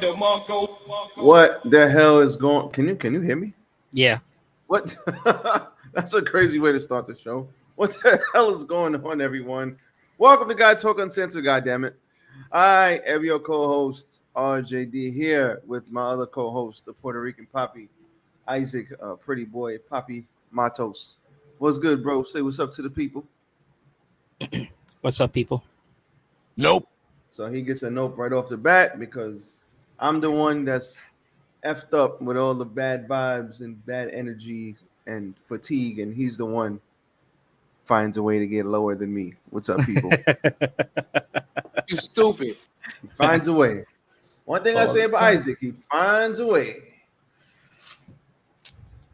What the hell is going? Can you hear me? Yeah. What? That's a crazy way to start the show. What the hell is going on, everyone? Welcome to Guytalk Uncensored. Goddamn it! I am your co-host RJD here with my other co-host, the Puerto Rican Poppy Isaac, pretty boy Poppy Matos. What's good, bro? Say what's up to the people. What's up, people? Nope. So he gets a nope right off the bat because I'm the one that's effed up with all the bad vibes and bad energy and fatigue, and he's the one finds a way to get lower than me. What's up, people? You stupid. He finds a way. One thing I All say the about time. Isaac, he finds a way.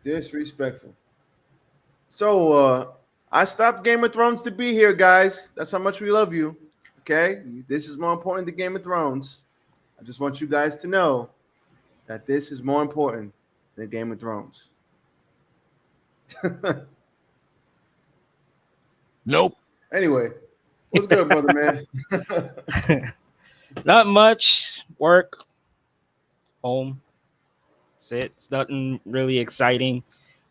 Disrespectful. So I stopped Game of Thrones to be here, guys. That's how much we love you. Okay? This is more important than Game of Thrones. I just want you guys to know that this is more important than Game of Thrones. Nope. Anyway, what's good, brother, man? Not much. Work, home. That's it. It's nothing really exciting.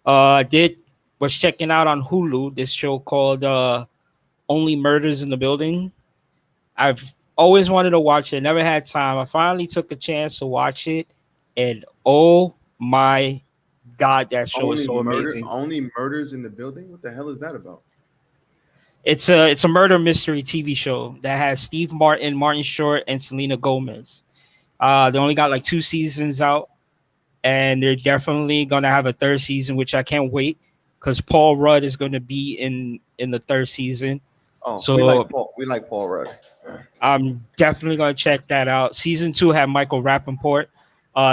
Did was checking out on Hulu this show called Only Murders in the Building. I've always wanted to watch it, never had time. I finally took a chance to watch it, and oh my god, that show is so amazing. Only murders in the building? What the hell is that about? It's a murder mystery TV show that has Steve Martin, Martin Short, and Selena Gomez. They only got like 2 seasons out, and they're definitely gonna have a third season, which I can't wait because Paul Rudd is gonna be in the third season. Oh, So we like Paul Rudd. I'm definitely gonna check that out. Season 2 had Michael Rappaport.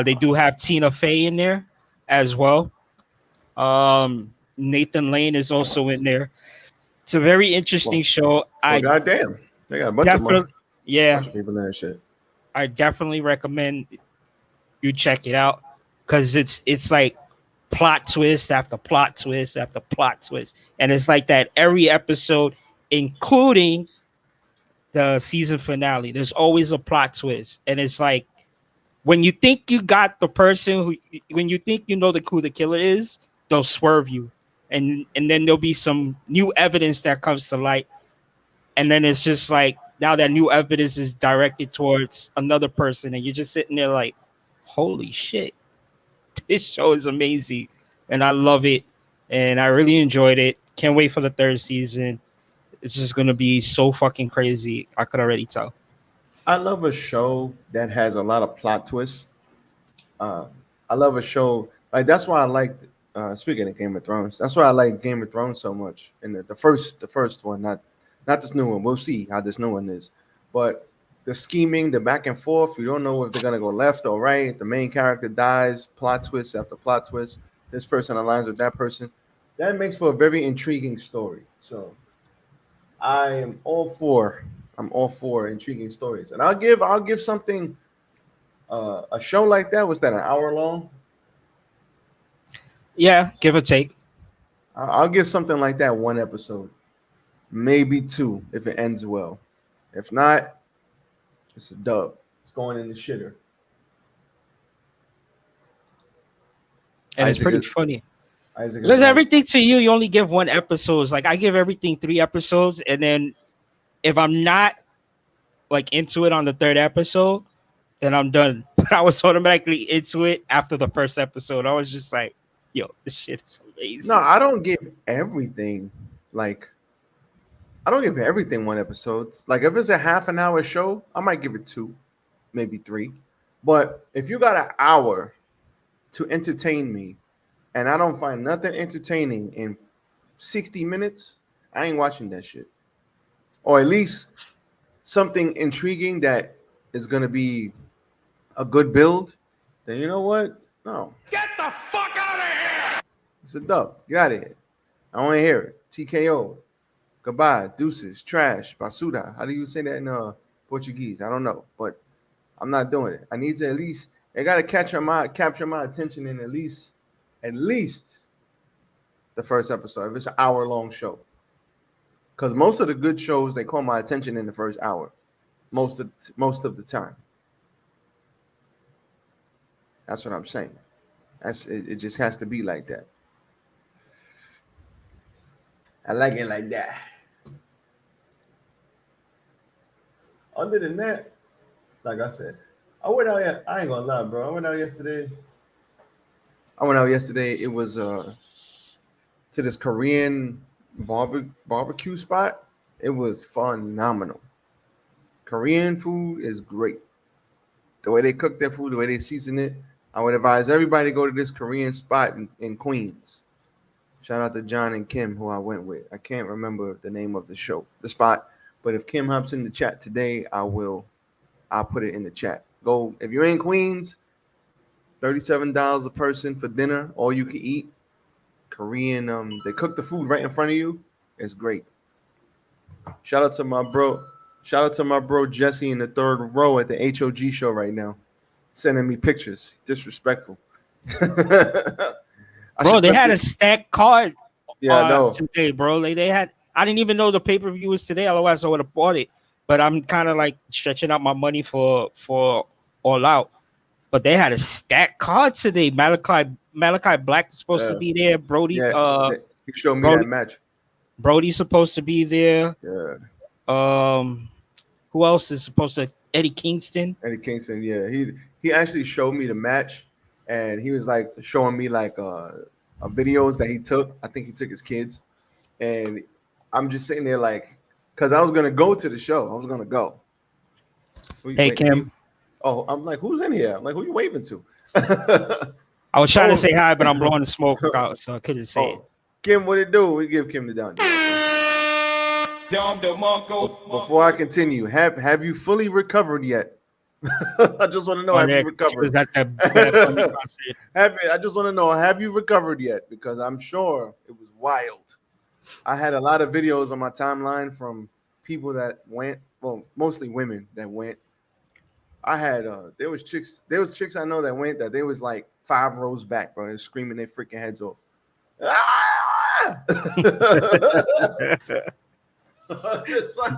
They do have Tina Fey in there as well. Nathan Lane is also in there. It's a very interesting show. Well, I goddamn, they got a definitely, yeah, bunch of people in that shit. I definitely recommend you check it out because it's like plot twist after plot twist after plot twist, and it's like that every episode, including the season finale. There's always a plot twist, and it's like when you think you got the person when you think you know who the killer is, they'll swerve you, and then there'll be some new evidence that comes to light, and then it's just like now that new evidence is directed towards another person, and you're just sitting there like, holy shit, this show is amazing, and I love it, and I really enjoyed it. Can't wait for the third season. It's just gonna be so fucking crazy. I could already tell. I love a show that has a lot of plot twists. Uh, I love a show like that's why I liked. Speaking of Game of Thrones, that's why I like Game of Thrones so much. And the first one, not this new one. We'll see how this new one is, but the scheming, the back and forth. You don't know if they're gonna go left or right. The main character dies. Plot twist after plot twist. This person aligns with that person. That makes for a very intriguing story. So I am all for. I'm all for intriguing stories, and I'll give something. A show like that, was that an hour long? Yeah, give or take. I'll give something like that one episode, maybe two if it ends well. If not, it's a dub. It's going in the shitter. And it's Isaac pretty is funny. Isaac is Because right. everything to you only give one episode. Like I give everything 3 episodes, and then if I'm not like into it on the third episode, then I'm done. But I was automatically into it after the first episode. I was just like, yo, this shit is No, amazing. I don't give everything like I don't give everything one episode. Like if it's a half an hour show, I might give it two, maybe three. But if you got an hour to entertain me and I don't find nothing entertaining in 60 minutes, I ain't watching that shit. Or at least something intriguing that is going to be a good build, then you know what? No, Get the fuck out of here! it's a dub. Get out of here. I want to hear it. TKO. Goodbye. Deuces. Trash. Basuda. How do you say that in Portuguese? I don't know, but I'm not doing it. I need to at least. I got to capture my attention in at least the first episode. If it's an hour long show, because most of the good shows they call my attention in the first hour, most of the time. That's what I'm saying. It just has to be like that. I like it like that. Other than that, like I said, I went out. I ain't gonna lie, bro. I went out yesterday. It was to this Korean barbecue spot. It was phenomenal. Korean food is great. The way they cook their food, the way they season it. I would advise everybody to go to this Korean spot in Queens. Shout out to John and Kim, who I went with. I can't remember the name of the spot, but if Kim hops in the chat today, I'll put it in the chat. Go if you're in Queens, $37 a person for dinner, all you can eat. Korean, they cook the food right in front of you. It's great. Shout out to my bro Jesse in the third row at the HOG show right now, sending me pictures. Disrespectful. Bro, they had a stacked card I know. today, bro. Like they had, I didn't even know the pay-per-view was today, otherwise I would have bought it. But I'm kind of like stretching out my money for All Out. But they had a stacked card today. Malachi Black is supposed to be there. Brody, he showed me that match. Brody's supposed to be there. Yeah. Who else is supposed to? Eddie Kingston. Yeah. He actually showed me the match, and he was like showing me like videos that he took. I think he took his kids, and I'm just sitting there like, because I was gonna go to the show. I was gonna go. Hey, Kim. I'm like, who's in here? I'm like, who you waving to? I was trying to say hi, but I'm blowing the smoke out, so I couldn't say it. Kim, what it do? We give Kim the down. Before I continue, have you fully recovered yet? I just want to know, have you recovered? I just want to know, have you recovered yet? Because I'm sure it was wild. I had a lot of videos on my timeline from people that went, well, mostly women that went. I had there was chicks I know that went that they was like 5 rows back, bro. They're screaming their freaking heads off. Ah! Just like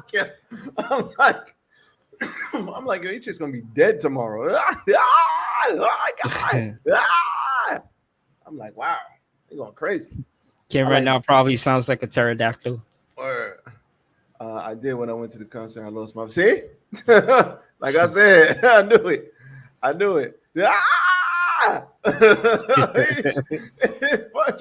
I'm like, these chicks gonna be dead tomorrow. I'm like, wow, they're going crazy. Kim right now probably sounds like a pterodactyl. I did when I went to the concert. I lost my see. Like I said, I knew it.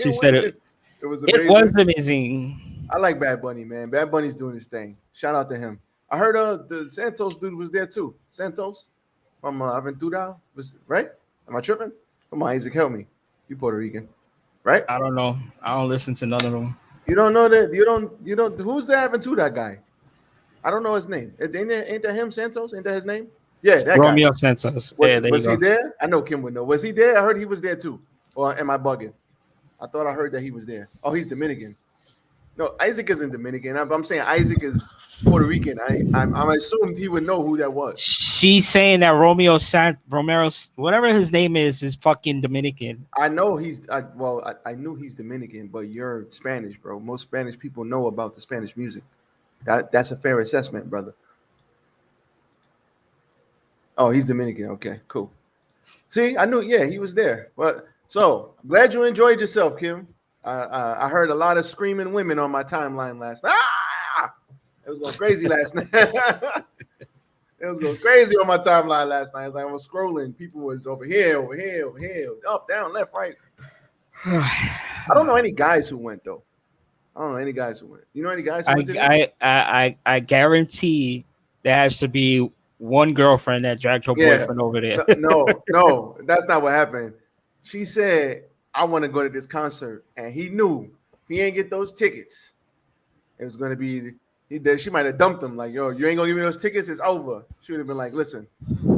She said it. It was amazing. It was amazing. I like Bad Bunny, man. Bad Bunny's doing his thing. Shout out to him. I heard the Santos dude was there too. Santos from Aventura, right? Am I tripping? Come on, Isaac, help me. You Puerto Rican, right? I don't know. I don't listen to none of them. You don't know that? You don't. Who's the Aventura guy? I don't know his name. Ain't that him, Santos? Ain't that his name? Yeah, that Romeo guy. Santos. Was he there? I know Kim would know. Was he there? I heard he was there too. Or am I bugging? I thought I heard that he was there. Oh, he's Dominican. No, Isaac isn't Dominican. I'm saying Isaac is Puerto Rican. I assumed he would know who that was. She's saying that Romero, whatever his name is fucking Dominican. I know I knew he's Dominican, but you're Spanish, bro. Most Spanish people know about the Spanish music. That's a fair assessment, brother. Oh, he's Dominican. Okay, cool. See, I knew. Yeah, he was there. But so glad you enjoyed yourself, Kim. I heard a lot of screaming women on my timeline last night. It was going crazy last night. It was going crazy on my timeline last night. I was scrolling. People was over here, up, down, left, right. I don't know any guys who went though. I don't know any guys who went. You know any guys who went? I guarantee there has to be one girlfriend that dragged her boyfriend over there. No, that's not what happened. She said, I want to go to this concert, and he knew if he ain't get those tickets, it was going to be, she might have dumped him. Like, yo, you ain't going to give me those tickets, it's over. She would have been like, listen.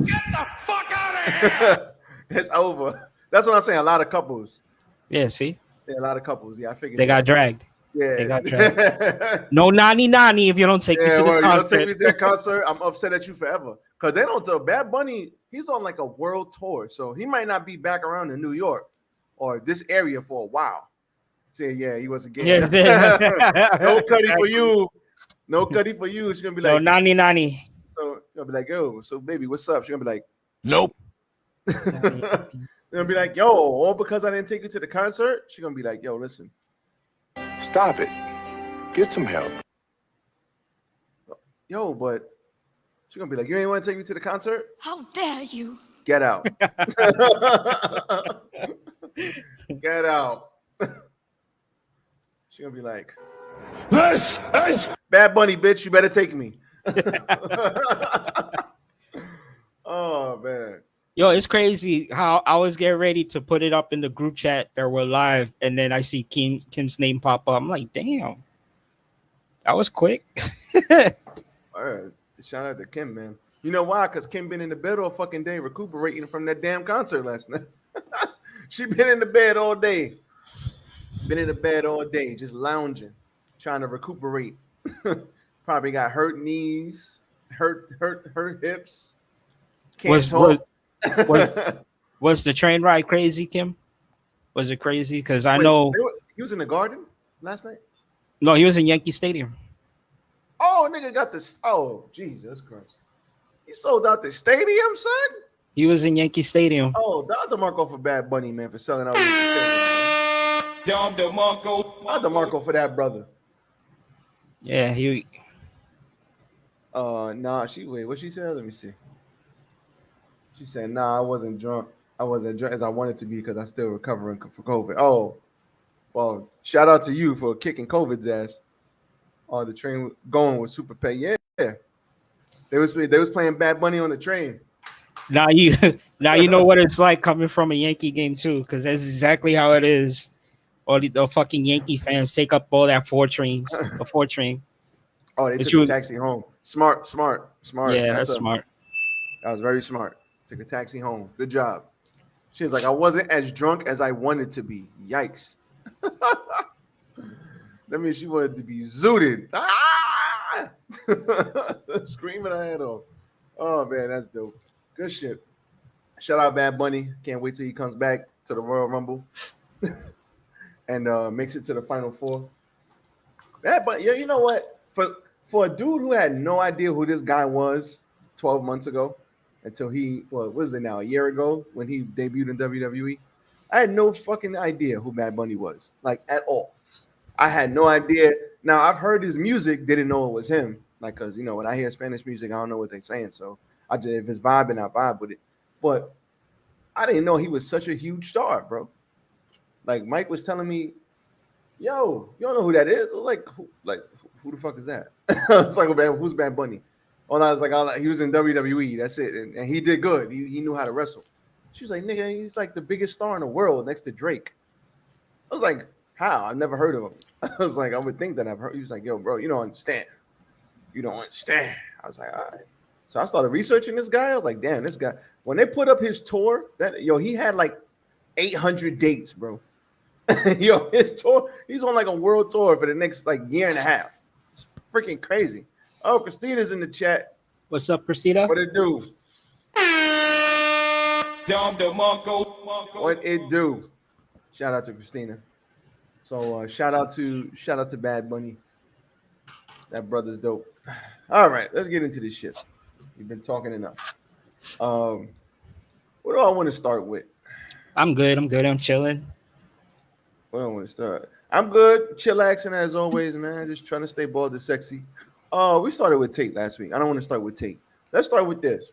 Get the fuck out of here! It's over. That's what I'm saying. A lot of couples. Yeah, see? Yeah, a lot of couples. Yeah, I figured. They got dragged. Yeah. They got dragged. No nani if you don't take me to this concert. You don't take me to that concert, I'm upset at you forever. Because they don't tell Bad Bunny, he's on like a world tour. So he might not be back around in New York or this area for a while. Say, yeah, he wasn't getting no cutty for you. No cutty for you. She's gonna be like, no nani. So you'll be like, yo, so baby, what's up? She's gonna be like, nope. They'll be like, yo, all because I didn't take you to the concert. She's gonna be like, yo, listen, Stop it. Get some help. yo, but she's gonna be like, you ain't want to take me to the concert? How dare you? Get out. Get out. She's gonna be like, This is Bad Bunny, bitch, you better take me. Oh man. Yo, it's crazy how I was getting ready to put it up in the group chat that we're live, and then I see Kim's name pop up. I'm like, damn, that was quick. All right. Shout out to Kim, man. You know why? Because Kim been in the bed all fucking day recuperating from that damn concert last night. She been in the bed all day. Been in the bed all day, just lounging, trying to recuperate. Probably got hurt knees, hurt hips. Can't talk. Was the train ride crazy, Kim? Was it crazy? Because I Wait, know he was in the Garden last night. no, he was in Yankee Stadium. Oh, nigga got this. Oh, Jesus Christ. He sold out the stadium, son. He was in Yankee Stadium. Oh, the other Marco for Bad Bunny, man, for selling out the stadium. Dom DeMarco. Other Marco for that brother. Yeah, he. Nah, what she said? Let me see. She said, nah, I wasn't drunk. I wasn't drunk as I wanted to be because I'm still recovering for COVID. Oh, well, shout out to you for kicking COVID's ass. Oh, the train going with Super Pay. Yeah. They was playing Bad Bunny on the train. Now you know what it's like coming from a Yankee game too, because that's exactly how it is. All the fucking Yankee fans take up all that the 4 train. Oh, they But took a taxi home. Smart. Yeah, that's smart. That was very smart. Took a taxi home. Good job. She was like, I wasn't as drunk as I wanted to be. Yikes. That means she wanted to be zooted. Ah! Screaming her head off. Oh, man, that's dope. Good shit. Shout out Bad Bunny. Can't wait till he comes back to the Royal Rumble and makes it to the Final Four. Bad Bunny, you know what? For a dude who had no idea who this guy was 12 months ago, until what was it now, a year ago when he debuted in WWE, I had no fucking idea who Bad Bunny was, like at all. I had no idea. Now I've heard his music, didn't know it was him, like because when I hear Spanish music, I don't know what they're saying, so I just if it's vibing, I vibe with it. But I didn't know he was such a huge star, bro. Like Mike was telling me, "Yo, you don't know who that is?" I was like, who the fuck is that? It's like, man, who's Bad Bunny? All I was like, he was in WWE. That's it, and he did good. He knew how to wrestle. She was like, nigga, he's like the biggest star in the world next to Drake. I was like, how? I've never heard of him. I was like, I would think that I've heard. He was like, yo, bro, you don't understand. You don't understand. I was like, all right. So I started researching this guy. I was like, damn, this guy. When they put up his tour, he had like 800 dates, bro. Yo, his tour, he's on like a world tour for the next like year and a half. It's freaking crazy. Oh, Christina's in the chat. What's up, Christina? What it do? Dom DeMarco. What it do? Shout out to Christina. So shout out to Bad Bunny. That brother's dope. All right, let's get into this shit. We've been talking enough. What do I want to start with? I'm good. I'm chilling. Where do I want to start? I'm good. Chillaxing as always, man. Just trying to stay bald and sexy. We started with Tate last week. I don't want to start with Tate. Let's start with this.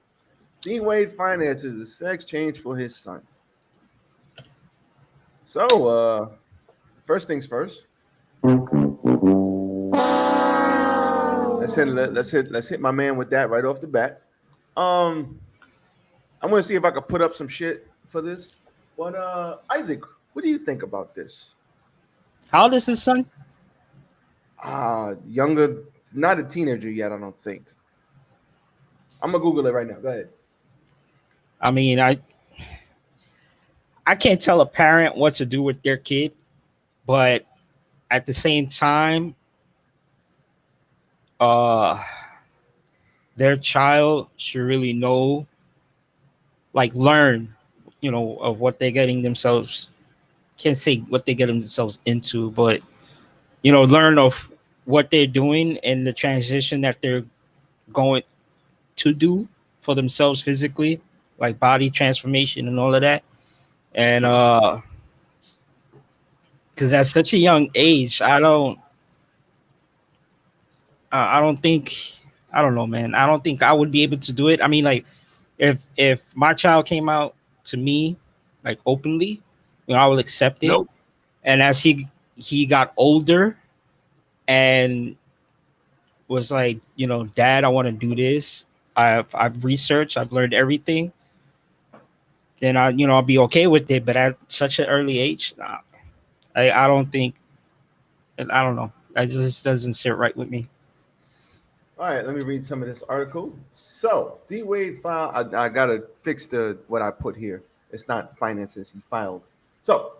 Dean Wade finances a sex change for his son. So, first things first. Let's hit my man with that right off the bat. I'm gonna see if I can put up some shit for this. But Isaac, what do you think about this? How old is his son? Younger, not a teenager yet, I don't think. I'm gonna Google it right now. Go ahead. I mean, I can't tell a parent what to do with their kid, but at the same time, their child should really know, like learn, of what they're getting themselves. Can't say what they get themselves into, but learn of what they're doing and the transition that they're going to do for themselves physically, like body transformation and all of that. And because at such a young age, I don't think, I don't know, man. I don't think I would be able to do it. I mean, like, if my child came out to me like openly, I will accept it. Nope. And as he got older and was like, Dad, I want to do this. I've researched, I've learned everything. Then I'll be okay with it. But at such an early age, nah, I don't think, I don't know. That just doesn't sit right with me. All right, let me read some of this article. So, D Wade filed. I gotta fix the what I put here. It's not finances. He filed. So,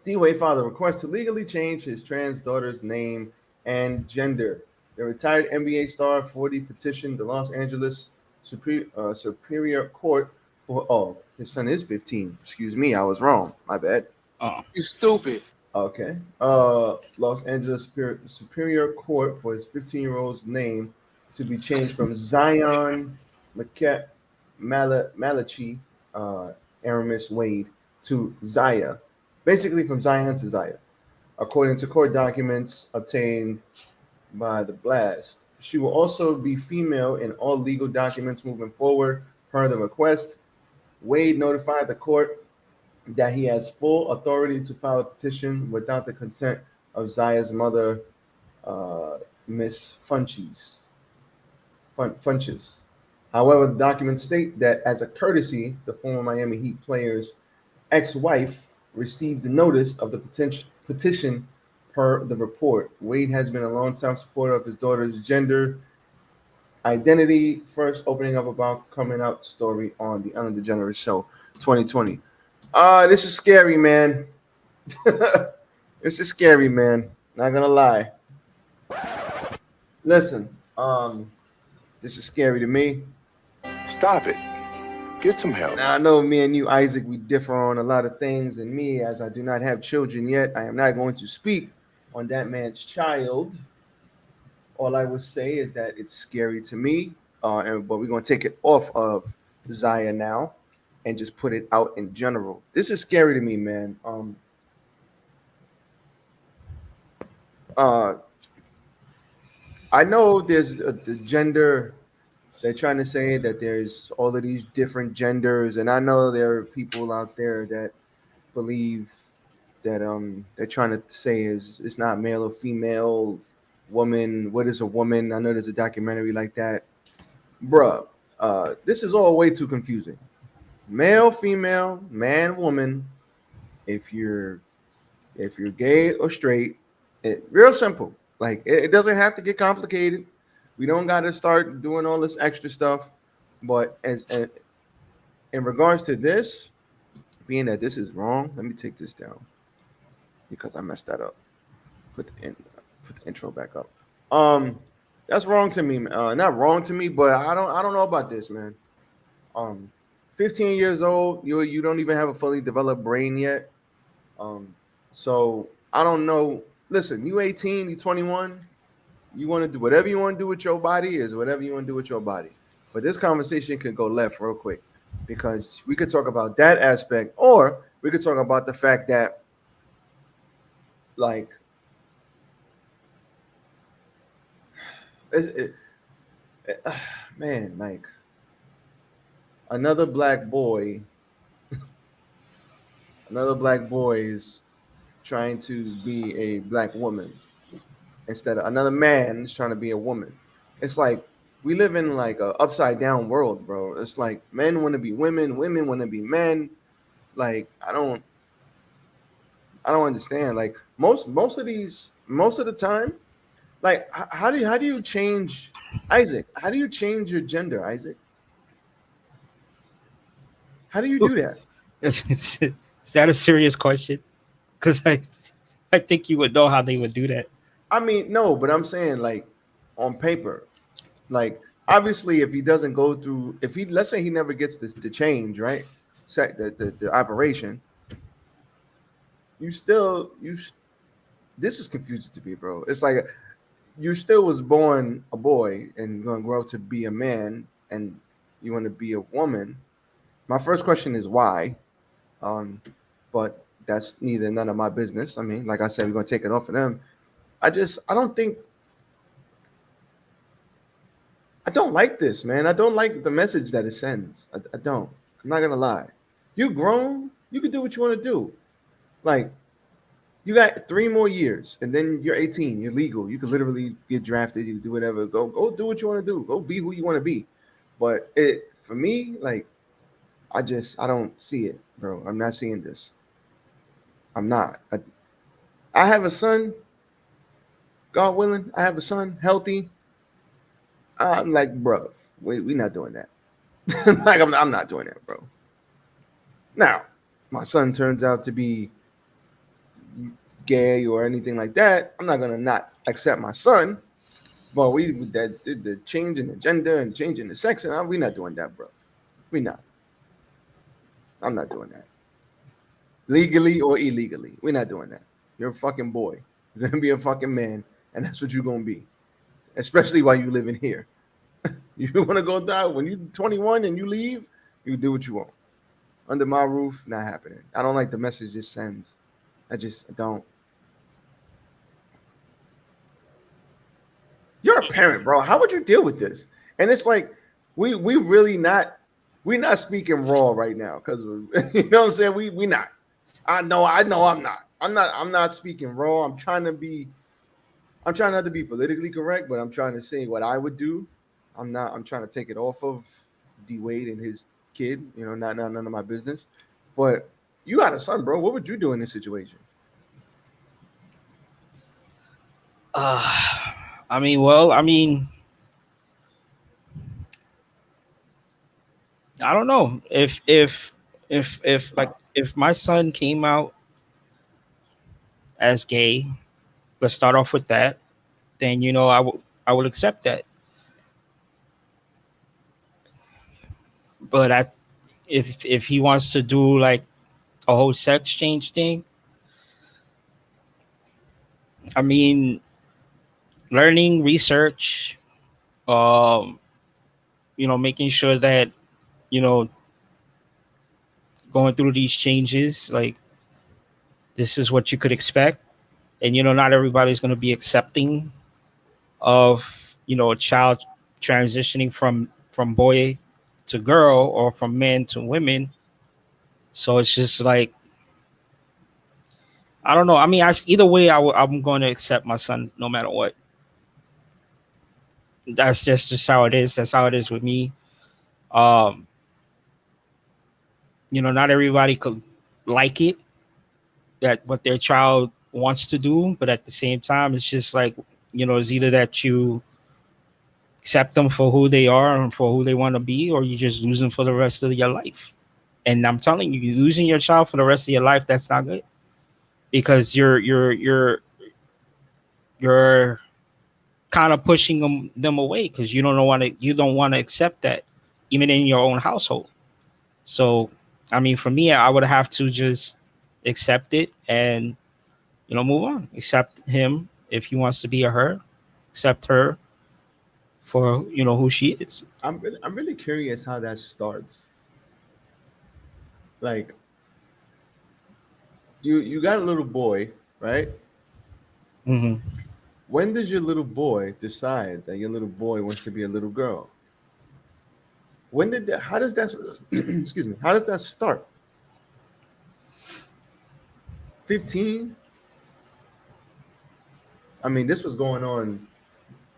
D Wade filed a request to legally change his trans daughter's name and gender. The retired NBA star 40 petitioned the Los Angeles Superior Court for. Oh, his son is 15. Excuse me, I was wrong. My bad. Oh, You stupid. Okay. Los Angeles Superior Court for his 15-year-old's name to be changed from Zion Malachi Aramis Wade to Zaya, basically from Zion to Zaya, according to court documents obtained by the blast. She will also be female in all legal documents moving forward, per the request. Wade notified the court that he has full authority to file a petition without the consent of Zaya's mother, Miss Funches. However, the documents state that as a courtesy, the former Miami Heat player's ex-wife received the notice of the petition per the report. Wade has been a longtime supporter of his daughter's gender identity, first opening up about coming out story on the Ellen DeGeneres Show 2020. This is scary, man. This is scary, man. Not gonna lie. Listen, this is scary to me. Stop it. Get some help. Now I know me and you, Isaac, we differ on a lot of things, and me, as I do not have children yet, I am not going to speak on that man's child. All I would say is that it's scary to me, but we're going to take it off of Zaya now and just put it out in general. This is scary to me, man. Uh, I know there's the gender. They're trying to say that there's all of these different genders, and I know there are people out there that believe that they're trying to say is it's not male or female, woman. What is a woman? I know there's a documentary like that, bruh. This is all way too confusing. Male, female, man, woman. If you're gay or straight, real simple. Like it doesn't have to get complicated. We don't got to start doing all this extra stuff. But as in regards to this, being that this is wrong, let me take this down because I messed that up. Put the intro back up. That's wrong to me. Not wrong to me, but I don't know about this, man. 15 years old, you don't even have a fully developed brain yet. So I don't know. Listen, you 18, you 21, you want to do whatever you want to do with your body is whatever you want to do with your body. But this conversation could go left real quick because we could talk about that aspect, or we could talk about the fact that, like, man, like another black boy, another black boy is trying to be a black woman instead of another man is trying to be a woman. It's like we live in like a upside down world, bro. It's like men want to be women, women want to be men. Like I don't understand. Like most of the time, like how do you change, Isaac? How do you change your gender, Isaac? How do you do that? is that a serious question? Because I think you would know how they would do that. I mean, no, but I'm saying like on paper, like obviously if he doesn't go through, if he let's say he never gets this to change, right? Set the operation, you still this is confusing to me, bro. It's like you still was born a boy and gonna grow up to be a man, and you want to be a woman. My first question is why. Um, but that's neither none of my business. I mean, like I said, we're gonna take it off of them. I don't think I don't like this, man. I don't like the message that it sends. I don't. I'm not gonna lie. You grown, you can do what you want to do. Like you got 3 more years, and then you're 18. You're legal. You can literally get drafted. You can do whatever. Go do what you want to do. Go be who you want to be. But it for me, like I don't see it, bro. I'm not seeing this. I'm not. I have a son. God willing, I have a son, healthy. I'm like, bro, we not doing that. Like I'm not doing that, bro. Now, my son turns out to be gay or anything like that. I'm not gonna not accept my son. But we that the change in the gender and changing the sex, and we not doing that, bro. We not. I'm not doing that. Legally or illegally, we're not doing that. You're a fucking boy. You're gonna be a fucking man, and that's what you're gonna be. Especially while you living here. You want to go die when you're 21 and you leave, you do what you want. Under my roof, not happening. I don't like the message it sends. I don't. You're a parent, bro. How would you deal with this? And it's like we really not we not speaking raw right now because you know what I'm saying. We not. I know I'm not. I'm not speaking raw. I'm trying not to be politically correct, but I'm trying to say what I would do. I'm trying to take it off of D Wade and his kid. You know, not none of my business. But you got a son, bro. What would you do in this situation? I mean, well, I mean, I don't know if like if my son came out as gay, let's start off with that. Then I would accept that. But if he wants to do like a whole sex change thing, I mean, learning, research, um, making sure that you know going through these changes, like this is what you could expect, and not everybody's going to be accepting of a child transitioning from boy to girl or from men to women. So it's just like I don't know. I mean, either way, I'm going to accept my son no matter what. That's just how it is. That's how it is with me. Um, not everybody could like it that what their child wants to do, but at the same time, it's just like it's either that you accept them for who they are and for who they want to be, or you just lose them for the rest of your life. And I'm telling you, losing your child for the rest of your life, that's not good because you're kind of pushing them away because you don't want to accept that even in your own household. So, I mean, for me, I would have to just accept it and move on. Accept him if he wants to be a her. Accept her for who she is. I'm really curious how that starts. Like you got a little boy, right? Hmm. When does your little boy decide that your little boy wants to be a little girl? When did that? How does that? Excuse me. How does that start? 15. I mean, this was going on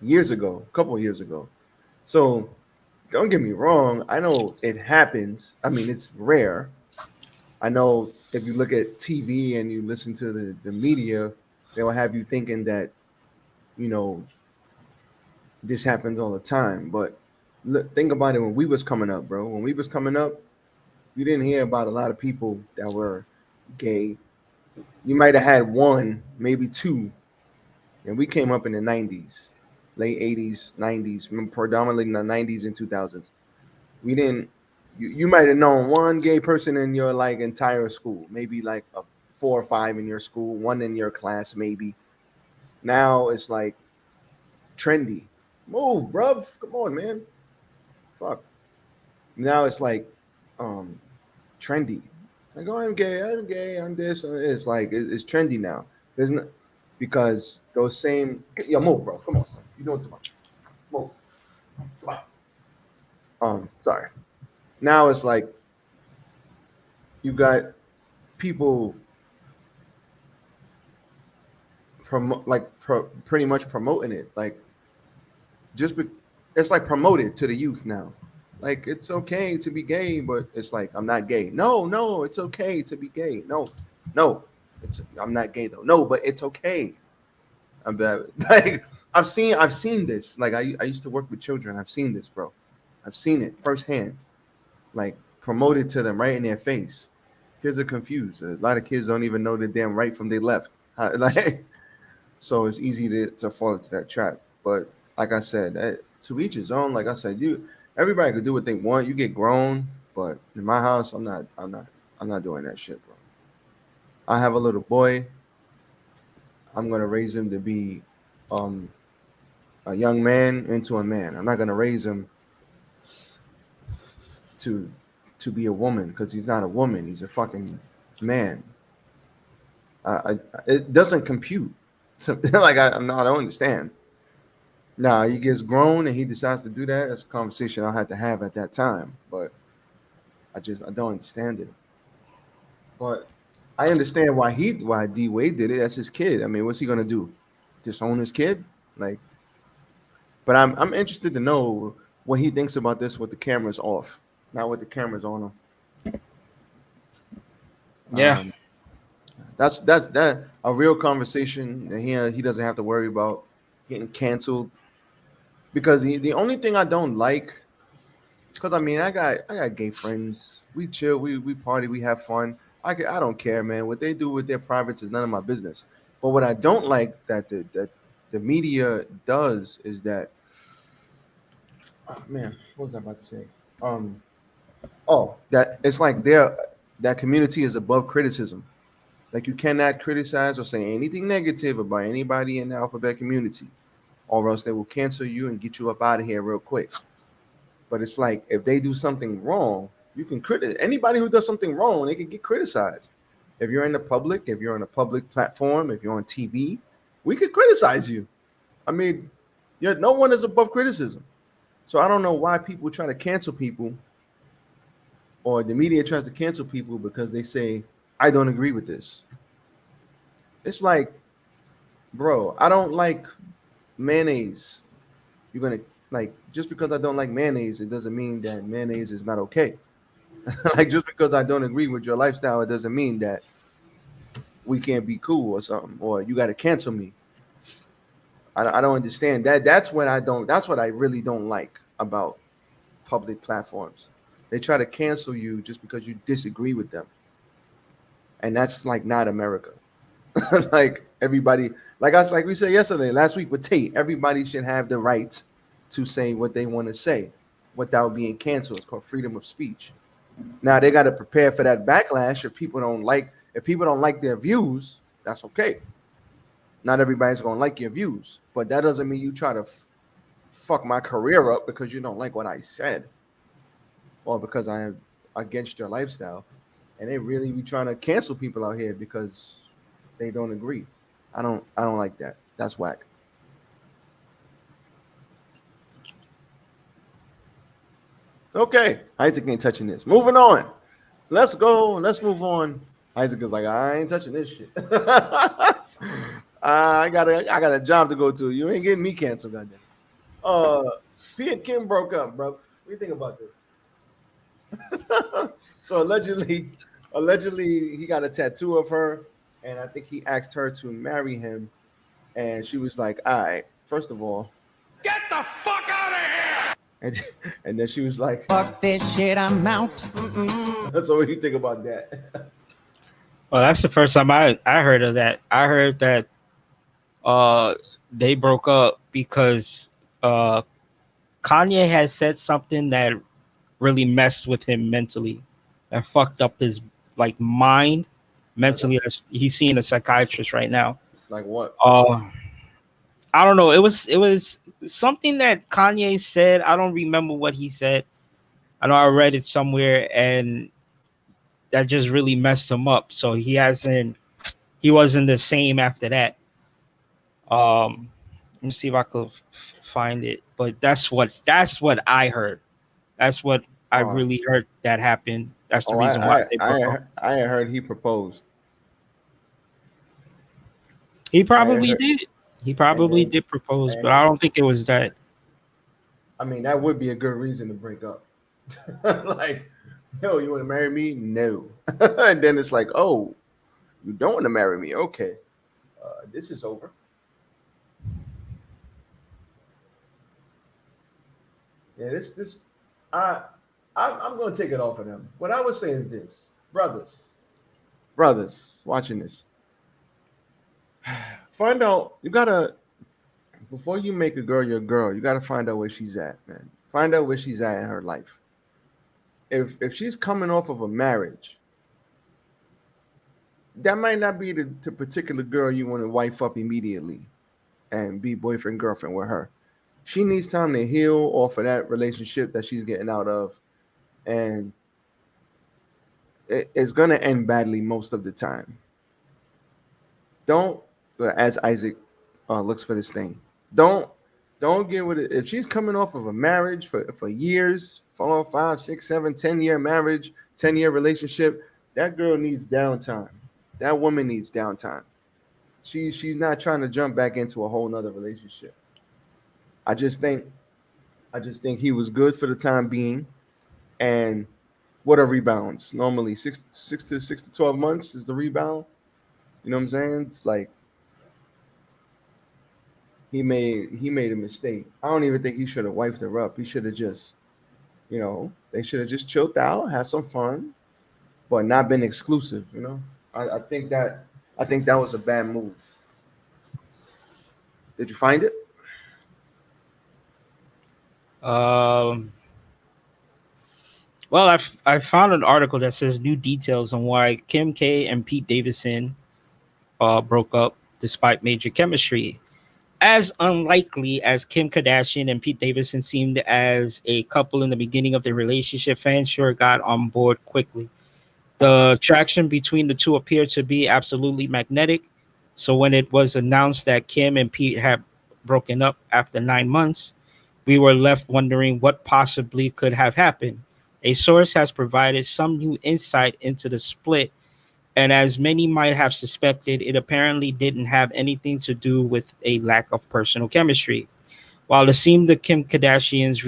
years ago, a couple of years ago. So don't get me wrong. I know it happens. I mean, it's rare. I know if you look at TV and you listen to the media, they will have you thinking that you know this happens all the time. But look, think about it when we was coming up, bro. When we was coming up, you didn't hear about a lot of people that were gay. You might have had one, maybe two, and we came up in the 90s, late 80s, 90s, predominantly in the 90s and 2000s. We didn't. You might have known one gay person in your like entire school, maybe like 4 or 5 in your school, one in your class, maybe. Now it's like trendy. Move, bruv. Come on, man. Fuck. Now it's like trendy. Like, oh, I'm gay, I'm this. It's like it's trendy now. There's not because those same yo move, bro. Come on, son. You doing too much. Move. Come on. Sorry. Now it's like you got people pretty much promoting it. Like just be, it's like promoted to the youth now. Like it's okay to be gay, but it's like I'm not gay. No, no, it's okay to be gay. No, no, I'm not gay though. No, but it's okay. I'm bad. Like I've seen this. Like I used to work with children. I've seen this, bro. I've seen it firsthand. Like promoted to them right in their face. Kids are confused. A lot of kids don't even know the damn right from their left. Like so it's easy to fall into that trap. But like I said, to each his own. Like I said, everybody can do what they want. You get grown, but in my house, I'm not doing that shit, bro. I have a little boy. I'm gonna raise him to be a young man into a man. I'm not gonna raise him to be a woman because he's not a woman. He's a fucking man. It doesn't compute. Like I don't understand. Now he gets grown and he decides to do that. That's a conversation I'll have to have at that time. But I don't understand it. But I understand why D Wade did it. That's his kid. I mean, what's he gonna do? Disown his kid? Like, but I'm interested to know what he thinks about this with the cameras off, not with the cameras on him. Yeah. That's a real conversation that he doesn't have to worry about getting canceled. Because the only thing I don't like, because I mean I got gay friends. We chill, we party, we have fun. I don't care, man. What they do with their privates is none of my business. But what I don't like that the media does is that, oh man, what was I about to say? That it's like that community is above criticism. Like you cannot criticize or say anything negative about anybody in the alphabet community, or else they will cancel you and get you up out of here real quick. But it's like if they do something wrong, you can criticize anybody who does something wrong. They can get criticized. If you're in the public, if you're on a public platform, if you're on TV, we could criticize you. I mean, no one is above criticism. So I don't know why people try to cancel people, or the media tries to cancel people because they say I don't agree with this. It's like, bro, I don't like mayonnaise. You're gonna like just because I don't like mayonnaise, it doesn't mean that mayonnaise is not okay. Like just because I don't agree with your lifestyle, it doesn't mean that we can't be cool or something, or you got to cancel me. I don't understand that. That's what I really don't like about public platforms. They try to cancel you just because you disagree with them, and that's like not America. Like everybody, like we said yesterday, last week with Tate, everybody should have the right to say what they want to say without being canceled. It's called freedom of speech. Now they got to prepare for that backlash. If people don't like their views, that's okay. Not everybody's gonna like your views, but that doesn't mean you try to fuck my career up because you don't like what I said, or because I am against your lifestyle. And they really be trying to cancel people out here because they don't agree. I don't like that. That's whack. Okay, Isaac ain't touching this. Moving on. Let's go. Let's move on. Isaac is like, I ain't touching this shit. I got a job to go to. You ain't getting me canceled, goddamn. P and Kim broke up, bro. What do you think about this? So allegedly, he got a tattoo of her, and I think he asked her to marry him, and she was like, "All right, first of all, Get the fuck out of here! and then she was like, Fuck this shit, I'm out. So what do you think about that? Well, that's the first time I heard of that. I heard that they broke up because Kanye had said something that really messed with him mentally and fucked up his like mind mentally. He's seeing a psychiatrist right now. Like what? I don't know. It was something that Kanye said. I don't remember what he said. I know I read it somewhere, and that just really messed him up. So he wasn't the same after that. Let me see if I could find it. But that's what I heard. That's what I Oh, really heard that happened. That's the oh, reason why they broke up. I heard he proposed. He I probably heard, did. He and probably then did propose, but and I don't think it was that. I mean that would be a good reason to break up. Like, yo, you want to marry me? No. And then it's like, oh, you don't want to marry me? Okay, this is over. Yeah, this I I'm going to take it off of them. What I would say is this, brothers, watching this, find out you gotta before you make a girl your girl, you gotta find out where she's at, man. Find out where she's at in her life. If she's coming off of a marriage, that might not be the particular girl you want to wife up immediately and be boyfriend girlfriend with her. She needs time to heal off of that relationship that she's getting out of, and it's gonna end badly most of the time. Don't, as Isaac looks for this thing, don't don't get with it. If she's coming off of a marriage for years, 4, 5, 6, 7, 10-year marriage, 10-year relationship, that girl needs downtime. That woman needs downtime. She's not trying to jump back into a whole nother relationship. I just think I just think he was good for the time being. And what are rebounds? Normally six to 12 months is the rebound. You know what I'm saying? It's like he made a mistake. I don't even think he should have wiped her up. He should have just, they should have just chilled out, had some fun, but not been exclusive. I think that was a bad move. Did you find it? Um, well, I found an article that says new details on why Kim K and Pete Davidson broke up despite major chemistry. As unlikely as Kim Kardashian and Pete Davidson seemed as a couple in the beginning of their relationship, fans sure got on board quickly. The attraction between the two appeared to be absolutely magnetic. So when it was announced that Kim and Pete had broken up after 9 months, we were left wondering what possibly could have happened. A source has provided some new insight into the split, and as many might have suspected, it apparently didn't have anything to do with a lack of personal chemistry. While it seemed that Kim Kardashian's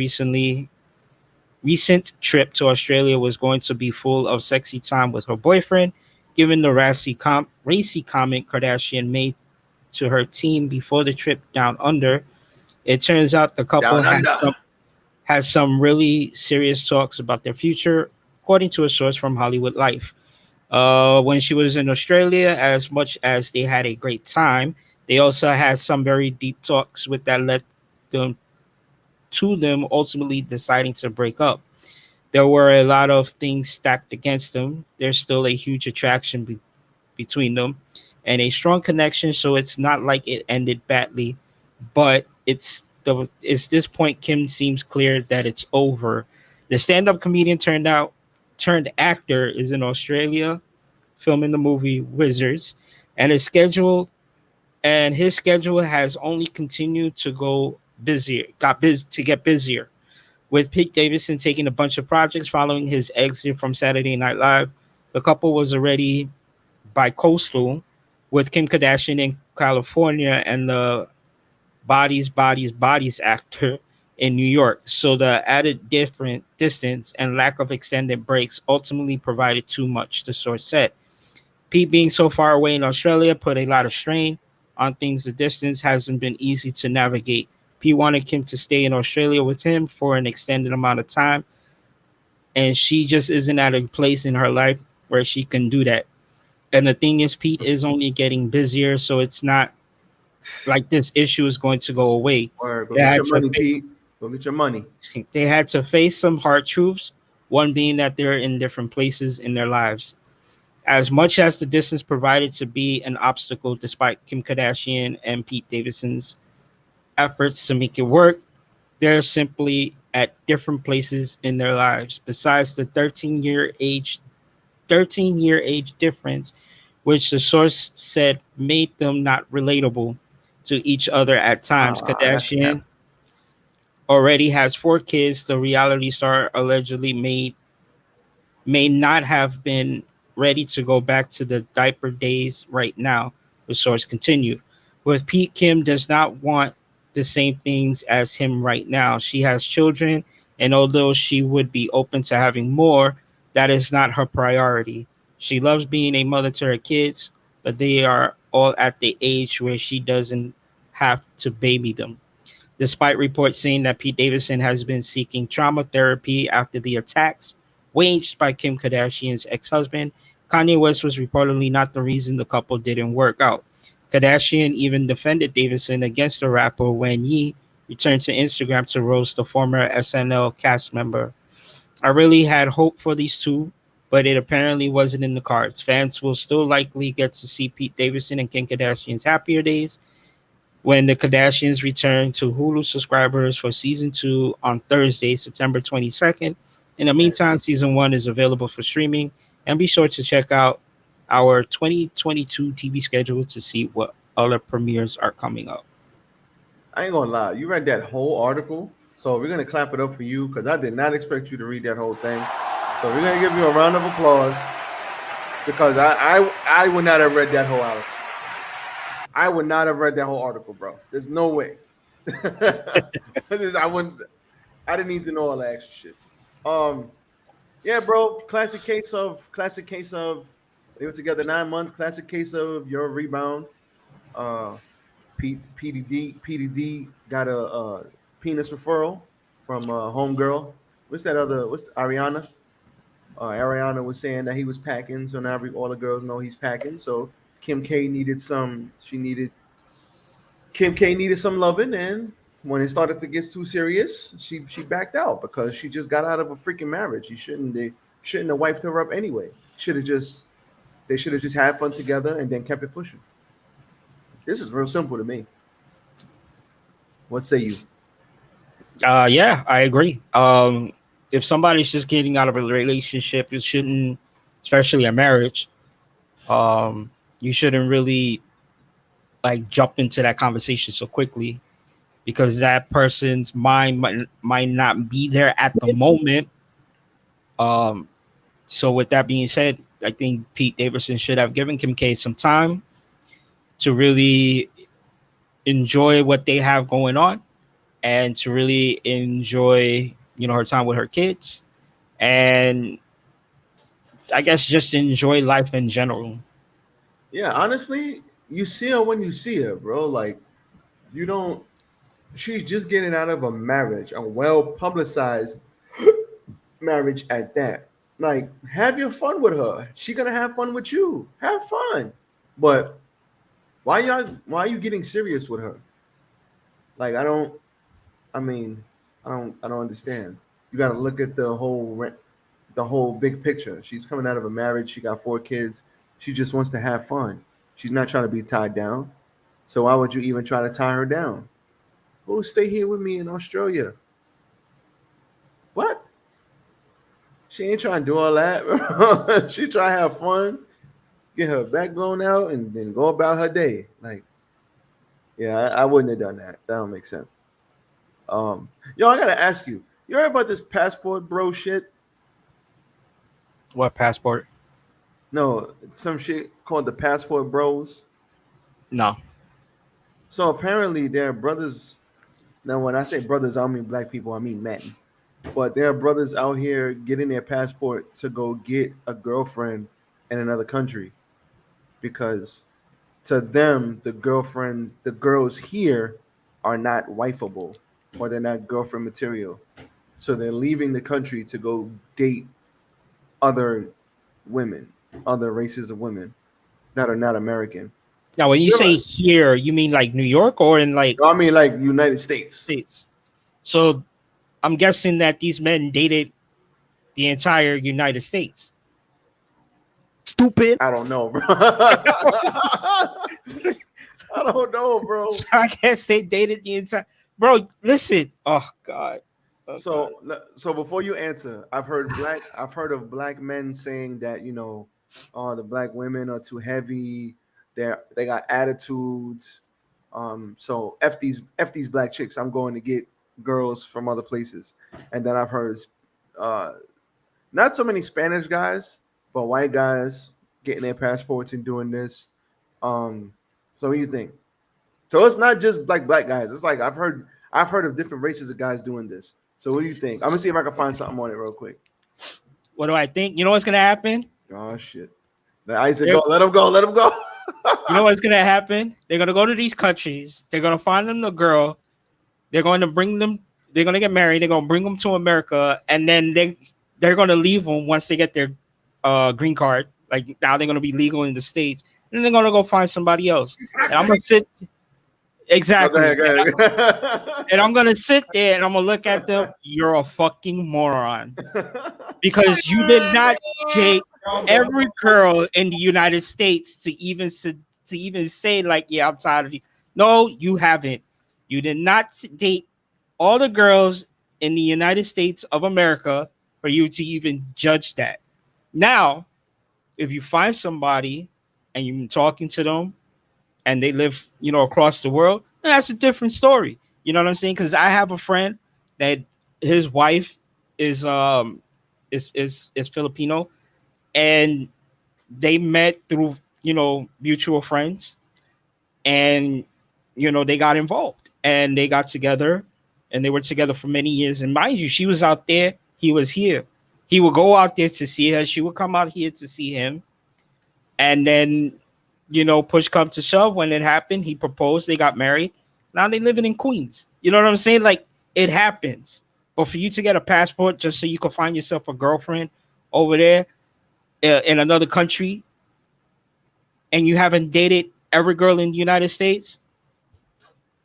recent trip to Australia was going to be full of sexy time with her boyfriend, given the racy comment Kardashian made to her team before the trip down under, it turns out the couple Down under. had some really serious talks about their future, according to a source from Hollywood Life. When she was in Australia, as much as they had a great time, they also had some very deep talks with that led them them ultimately deciding to break up. There were a lot of things stacked against them. There's still a huge attraction between them and a strong connection, so it's not like it ended badly, but it's this point Kim seems clear that it's over. The stand-up comedian turned actor is in Australia filming the movie Wizards, and his schedule has only continued to go busier, to get busier. With Pete Davidson taking a bunch of projects following his exit from Saturday Night Live, the couple was already bi-coastal, with Kim Kardashian in California and the Bodies actor in New York. So the added different distance and lack of extended breaks ultimately provided too much, the source said. Pete being so far away in Australia put a lot of strain on things. The distance hasn't been easy to navigate. Pete wanted Kim to stay in Australia with him for an extended amount of time, and she just isn't at a place in her life where she can do that. And the thing is, Pete is only getting busier, so it's not like this issue is going to go away. Or go They get had your to money, Pete. Go get your money. they had to face some hard truths. One being that they're in different places in their lives. As much as the distance provided to be an obstacle, despite Kim Kardashian and Pete Davidson's efforts to make it work, they're simply at different places in their lives. Besides the 13-year age 13-year age difference, which the source said made them not relatable to each other at times. That's cap. Kardashian already has 4 kids. The reality star allegedly may not have been ready to go back to the diaper days right now, the source continued. With Pete, Kim does not want the same things as him right now. She has children, and although she would be open to having more, that is not her priority. She loves being a mother to her kids, but they are all at the age where she doesn't have to baby them. Despite reports saying that Pete Davidson has been seeking trauma therapy after the attacks waged by Kim Kardashian's ex husband, Kanye West was reportedly not the reason the couple didn't work out. Kardashian even defended Davidson against the rapper when Ye returned to Instagram to roast the former SNL cast member. I really had hope for these two, but it apparently wasn't in the cards. Fans will still likely get to see Pete Davidson and Kim Kardashian's happier days when the Kardashians return to Hulu subscribers for season 2 on Thursday, September 22nd. In the meantime, season 1 is available for streaming, and be sure to check out our 2022 TV schedule to see what other premieres are coming up. I ain't gonna lie. You read that whole article, so we're gonna clap it up for you because I did not expect you to read that whole thing. So we're gonna give you a round of applause because I would not have read that whole article. I would not have read that whole article, bro. There's no way. I didn't need to know all that extra shit. Yeah, bro. Classic case of they were together 9 months. Classic case of your rebound. PDD got a penis referral from homegirl. What's Ariana? Ariana was saying that he was packing, so now all the girls know he's packing. So Kim K needed some loving, and when it started to get too serious, she backed out because she just got out of a freaking marriage. They shouldn't have wiped her up anyway. They should have just had fun together and then kept it pushing. This is real simple to me. What say you? Yeah, I agree. If somebody's just getting out of a relationship, it shouldn't, especially a marriage, you shouldn't really like jump into that conversation so quickly because that person's mind might not be there at the moment. So with that being said, I think Pete Davidson should have given Kim K some time to really enjoy what they have going on and to really enjoy, her time with her kids, and I guess just enjoy life in general. Yeah, honestly, you see her when you see her, bro. Like, you don't. She's just getting out of a marriage, a well publicized marriage at that. Like, have your fun with her. She gonna have fun with you. Have fun. But why are you getting serious with her? Like, I don't understand. You got to look at the whole big picture. She's coming out of a marriage. She got 4 kids. She just wants to have fun. She's not trying to be tied down. So why would you even try to tie her down? Oh, stay here with me in Australia. What? She ain't trying to do all that. She try to have fun, get her back blown out, and then go about her day. Like, yeah, I wouldn't have done that. That don't make sense. I gotta ask you. You heard about this passport bro shit? What passport? No, it's some shit called the passport bros. No. So apparently they're brothers. Now, when I say brothers, I don't mean black people, I mean men. But there are brothers out here getting their passport to go get a girlfriend in another country. Because to them, the girls here are not wifeable or they're not girlfriend material. So they're leaving the country to go date other women, other races of women that are not American. Now, when you say here, you mean like New York or in like? No, I mean like United States. So I'm guessing that these men dated the entire United States. Stupid. I don't know, bro. I don't know, bro. So I guess they dated the entire. Bro, listen. Oh God. So before you answer, I've heard of black men saying that the black women are too heavy. They got attitudes. So f these black chicks. I'm going to get girls from other places. And then I've heard uh, not so many Spanish guys, but white guys getting their passports and doing this. So what do you think? So it's not just black guys. It's like I've heard of different races of guys doing this. So what do you think? I'm gonna see if I can find something on it real quick. What do I think? You know what's gonna happen? Oh shit! Let Isaac go. Let him go. Let him go. You know what's gonna happen? They're gonna go to these countries. They're gonna find them a girl. They're going to bring them. They're gonna get married. They're gonna bring them to America, and then they're gonna leave them once they get their green card. Like now they're gonna be legal in the States, and then they're gonna go find somebody else. And I'm gonna sit. Exactly. Go ahead. And I'm gonna sit there and I'm gonna look at them. You're a fucking moron because you did not date every girl in the United States to even say like, yeah, I'm tired of you. No, you haven't. You did not date all the girls in the United States of America for you to even judge that. Now, if you find somebody and you've been talking to them and they live, across the world, then that's a different story. You know what I'm saying? Because I have a friend that his wife is Filipino, and they met through mutual friends, and they got involved and they got together, and they were together for many years. And mind you, she was out there, he was here. He would go out there to see her. She would come out here to see him, and then push come to shove, when it happened, he proposed, they got married. Now they living in Queens. You know what I'm saying? Like, it happens. But for you to get a passport just so you can find yourself a girlfriend over there in another country, and you haven't dated every girl in the United States,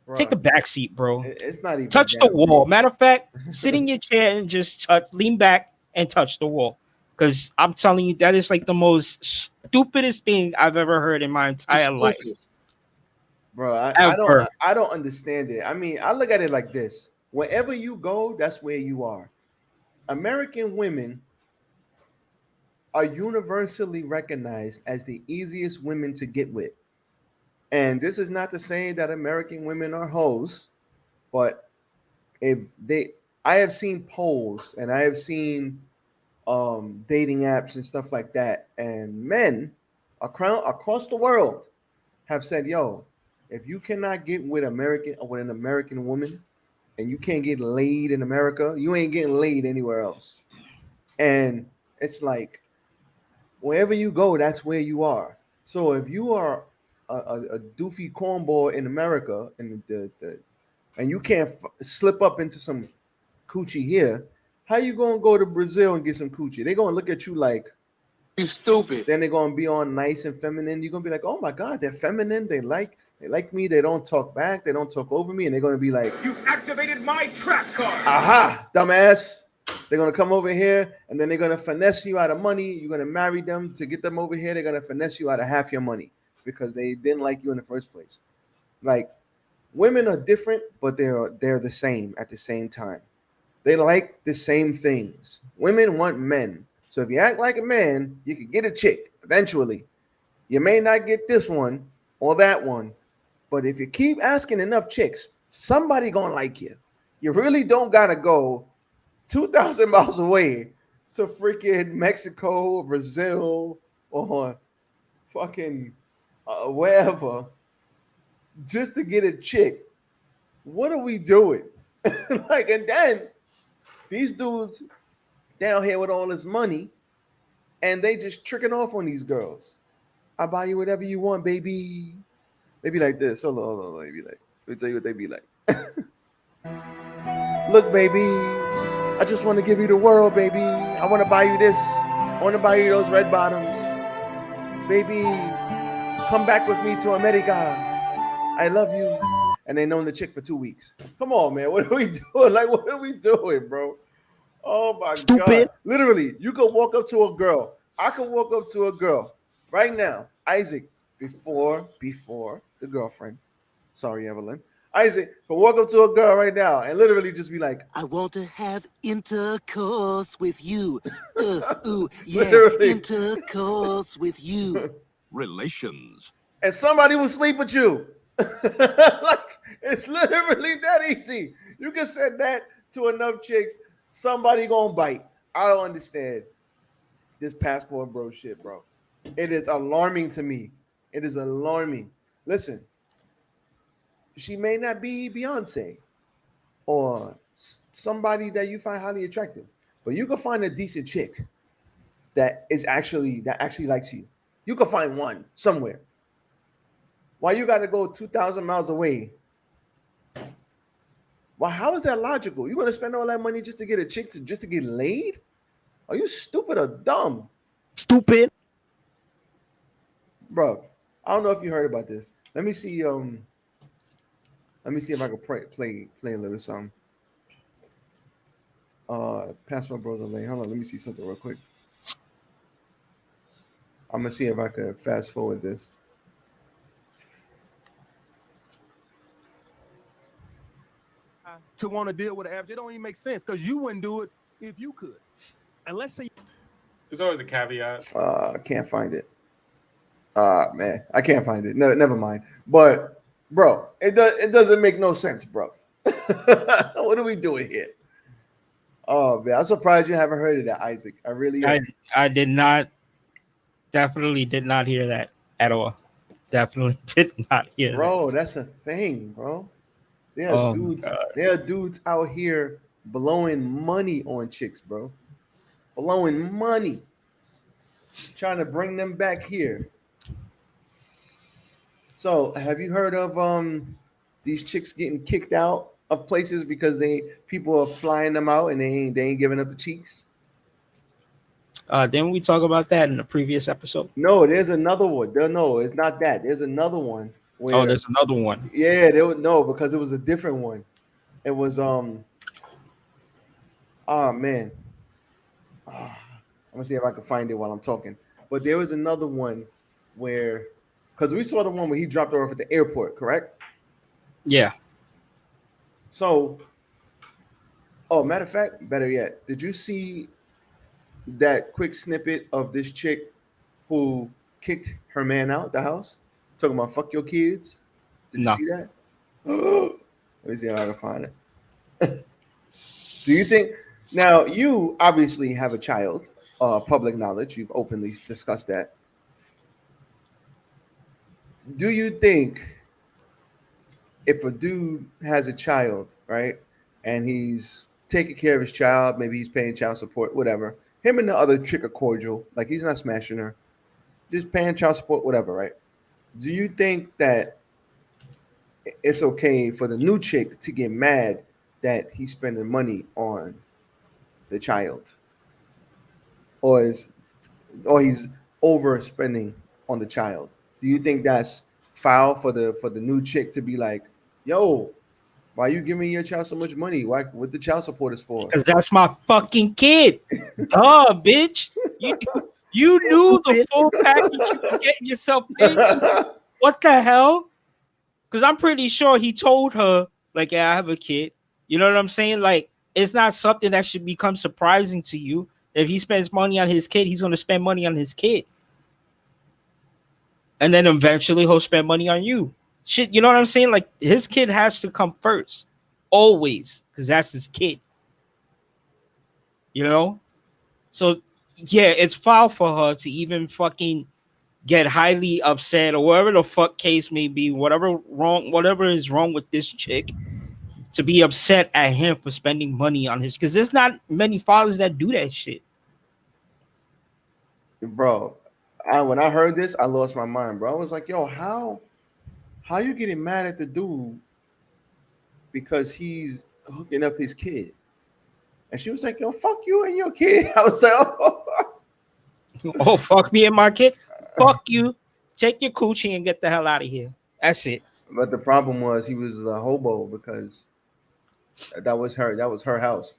bro, take a back seat, bro. It's not even touch the wall. Matter of fact, sit in your chair and just lean back and touch the wall. Because I'm telling you, that is like the most stupidest thing I've ever heard in my entire life. Bro, I don't understand it. I mean, I look at it like this. Wherever you go, that's where you are. American women are universally recognized as the easiest women to get with. And this is not to say that American women are hoes, but I have seen polls and I have seen dating apps and stuff like that, and men across the world have said, yo, if you cannot get with an American woman and you can't get laid in America, you ain't getting laid anywhere else. And it's like, wherever you go, that's where you are. So if you are a doofy cornball in America and and you can't slip up into some coochie here, how you gonna go to Brazil and get some coochie? They're gonna look at you like You stupid. Then they're gonna be on nice and feminine. You're gonna be like, oh my god, they're feminine. They like me. They don't talk back. They don't talk over me. And they're gonna be like, You activated my trap card. aha, dumbass. They're gonna come over here and then they're gonna finesse you out of money. You're gonna marry them to get them over here. They're gonna finesse you out of half your money because they didn't like you in the first place. Like, women are different, but they're the same at the same time. They like the same things. Women want men. So if you act like a man, you can get a chick eventually. You may not get this one or that one, but if you keep asking enough chicks, somebody gonna like you. You really don't gotta go 2,000 miles away to freaking Mexico, Brazil, or fucking wherever just to get a chick. What are we doing? Like, and then these dudes down here with all this money, and they just tricking off on these girls. I'll buy you whatever you want, baby. They be like this. Hold on. They be like, let me tell you what they be like. Look, baby, I just want to give you the world, baby. I want to buy you this. I want to buy you those red bottoms. Baby, come back with me to America. I love you. And they known the chick for 2 weeks. Come on, man. What are we doing? Like, what are we doing, bro? Oh my God. Literally, you could walk up to a girl. I could walk up to a girl right now. Isaac, before the girlfriend. Sorry, Evelyn. Isaac, but walk up to a girl right now and literally just be like, I want to have intercourse with you. Ooh, yeah, Literally. intercourse with you. Relations. and somebody will sleep with you. Like, it's literally that easy. You can send that to enough chicks, somebody gonna bite. I don't understand this passport bro shit, bro. It is alarming to me. It is alarming. Listen, she may not be Beyonce or somebody that you find highly attractive, but you can find a decent chick that actually likes you. You can find one somewhere. Why you got to go 2,000 miles away? Why? How is that logical? You going to spend all that money just to get a chick just to get laid? Are you stupid or dumb, Stupid. bro? I don't know if you heard about this. Let me see. Let me see if I can play a little something. Passport Bros are late. Hold on, let me see something real quick. I'm gonna see if I can fast forward this. To want to deal with an average, it don't even make sense because you wouldn't do it if you could. And let's say There's always a caveat. I can't find it. Man, I can't find it. No, never mind. But bro, it doesn't make no sense, bro. What are we doing here? Oh man, I'm surprised you haven't heard of that, Isaac. I really am. I did not. Definitely did not hear that at all. Definitely did not hear Bro, that's a thing, bro. There that. are Oh, dudes. God. There are dudes out here blowing money on chicks, bro. Blowing money, trying to bring them back here. So, have you heard of these chicks getting kicked out of places because people are flying them out and they ain't giving up the cheeks? Didn't we talk about that in the previous episode? No, there's another one. No, it's not that. There's another one. Where, Oh, there's another one. yeah, there was no because it was a different one. It was oh man. I'm gonna see if I can find it while I'm talking. But there was another one where because we saw the one where he dropped her off at the airport, correct? Yeah. So matter of fact, better yet, did you see that quick snippet of this chick who kicked her man out the house? Talking about fuck your kids. Did No. you see that? Let me see if I can find it. Do you think now you obviously have a child, public knowledge, you've openly discussed that. Do you think if a dude has a child, right, and he's taking care of his child, maybe he's paying child support, whatever, him and the other chick are cordial, like he's not smashing her, just paying child support, whatever, right? Do you think that it's okay for the new chick to get mad that he's spending money on the child, or he's overspending on the child? Do you think that's foul for the new chick to be like, yo, why you giving your child so much money? What the child support is for? Because that's my fucking kid. Duh, bitch. You knew the full package you was getting yourself into. What the hell? Because I'm pretty sure he told her, like, yeah, I have a kid. You know what I'm saying? Like, it's not something that should become surprising to you. If he spends money on his kid, he's going to spend money on his kid. And then eventually he'll spend money on you. Shit, you know what I'm saying? Like, his kid has to come first. Always. Because that's his kid. You know? So, yeah, it's foul for her to even fucking get highly upset or whatever the fuck case may be, whatever is wrong with this chick, to be upset at him for spending money on his, because there's not many fathers that do that shit. Bro, when I heard this, I lost my mind, bro. I was like, yo, how you getting mad at the dude because he's hooking up his kid? And she was like, yo, fuck you and your kid. I was like, oh. Oh, fuck me and my kid. Fuck you. Take your coochie and get the hell out of here. That's it. But the problem was he was a hobo because that was her house.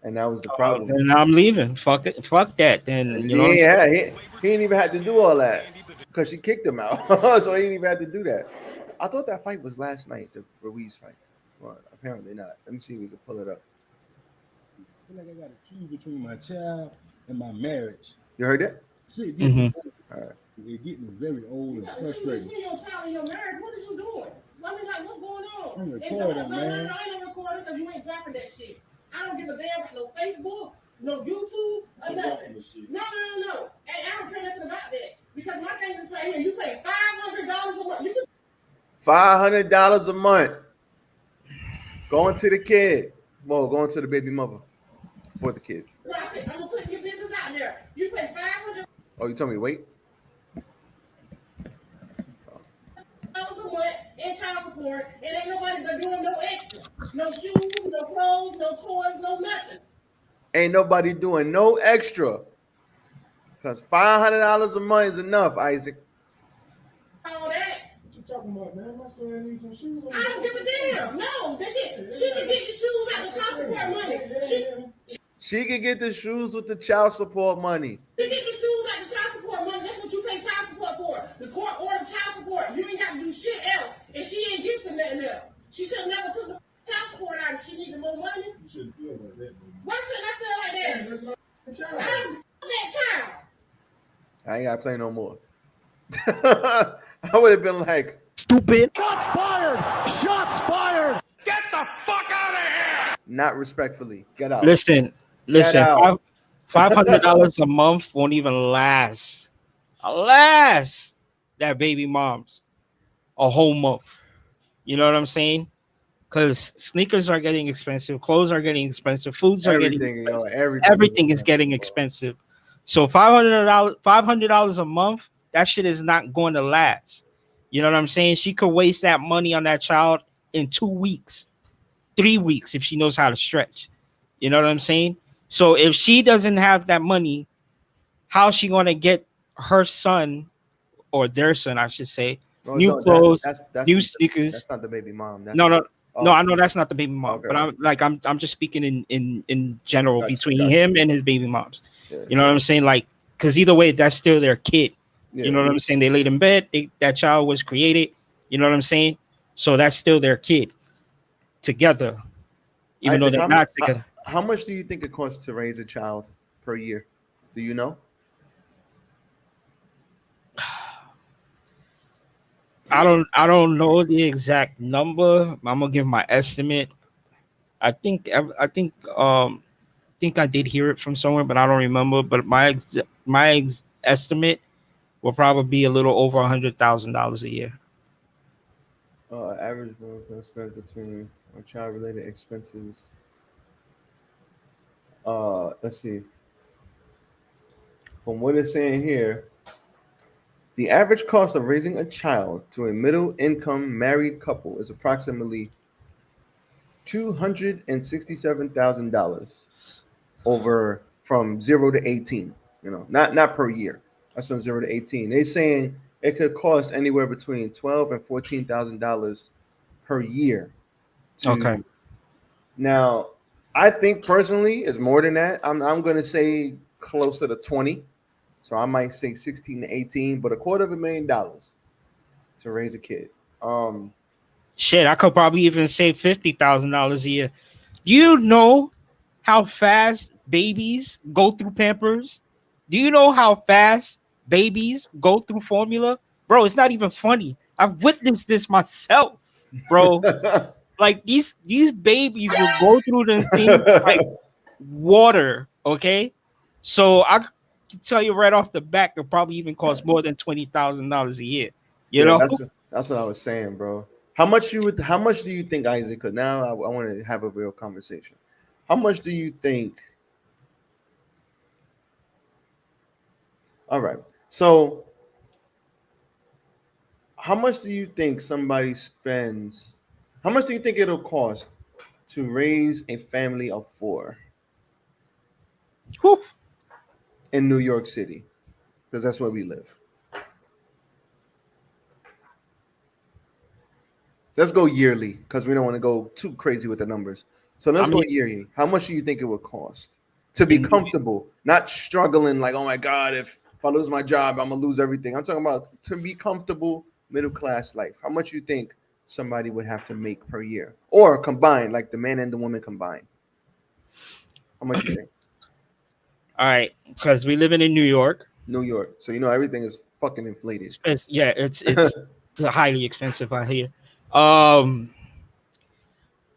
And that was the problem. Then I'm leaving. Fuck it. Fuck that. Then you know. Yeah, he didn't even have to do all that because she kicked him out. So he didn't even have to do that. I thought that fight was last night, the Ruiz fight. Well, apparently not. Let me see if we can pull it up. I feel like I got a key between my child and my marriage. You heard it? Shit getting All right. it getting very old and frustrating. Between your child and your marriage, what is you doing? I mean, like, what's going on? I'm recording, man. No, I ain't no recording because you ain't dropping that shit. I don't give a damn about no Facebook, no YouTube, or nothing. No. And I don't care nothing about that. Because my thing is right here, you pay $500 a month. You can $500 a month. Going to the kid. Well, going to the baby mother for the kid. drop it. I'm gonna put your business out there. You pay $500 Oh, you told me to wait? a month in child support, and ain't nobody but doing no extra. No shoes, no clothes, no toys, no nothing. Ain't nobody doing no extra. Because $500 a month is enough, Isaac. All that. What you talking about, man? My son needs some shoes. I don't give a damn. No, she can get the shoes out the child support money. She can get the shoes with the child support money. She get the shoes out the child support money. That's what you pay child support for. The court ordered child support. You ain't got to do shit else. And she ain't give them nothing else. She should have never took the child support out if she needed more money. You shouldn't feel like that, man. Why shouldn't I feel like that? I don't that child. I ain't got to play no more. I would have been like, Stupid. Shots fired! Shots fired! Get the fuck out of here! not respectfully. Get out. Listen. out. $500 a month won't even last. That baby moms a whole month. You know what I'm saying? Because sneakers are getting expensive, clothes are getting expensive, foods are getting expensive. Everything is getting expensive. So $500 a month, that shit is not going to last. You know what I'm saying? She could waste that money on that child in 2 weeks, 3 weeks if she knows how to stretch. You know what I'm saying? So if she doesn't have that money, how's she going to get her son or their son, I should say, new clothes, new sneakers? That's not the baby mom. No, I know that's not the baby mom, okay. But I'm just speaking in general between him and his baby moms. Yeah. You know what I'm saying? Like, because either way, that's still their kid. Yeah. You know what I'm saying? They laid in bed. That child was created. You know what I'm saying? So that's still their kid together, even though they're not together. How much do you think it costs to raise a child per year? Do you know? I don't know the exact number. I'm gonna give my estimate. I think I did hear it from somewhere, but I don't remember. But my estimate will probably be a little over $100,000 a year. Average expense between child-related expenses. Let's see. From what it's saying here, the average cost of raising a child to a middle-income married couple is approximately $267,000 over from 0 to 18. You know, not per year. That's from 0 to 18. They're saying it could cost anywhere between $12,000 and $14,000 per year. Okay. Now, I think personally it's more than that. I'm going to say closer to 20. So I might say 16 to 18, but $250,000 to raise a kid. Shit, I could probably even say $50,000 a year. Do you know how fast babies go through Pampers? Do you know how fast babies go through formula? Bro, it's not even funny. I've witnessed this myself, bro. Like these babies will go through the thing like water, okay? So I can tell you right off the bat, it probably even cost more than $20,000 a year. You know, that's what I was saying, bro. How much do you think, Isaac? Because now I want to have a real conversation. How much do you think? All right. So how much do you think somebody spends? How much do you think it'll cost to raise a family of 4? Whew. In New York City? Because that's where we live. Let's go yearly because we don't want to go too crazy with the numbers. So let's go yearly. How much do you think it would cost to be comfortable, not struggling like, oh my God, if I lose my job, I'm gonna lose everything. I'm talking about to be comfortable middle class life, how much you think somebody would have to make per year, or combined, like the man and the woman combined? How much you think? All right, because we living in New York. New York, so you know everything is fucking inflated. It's highly expensive out here. Um,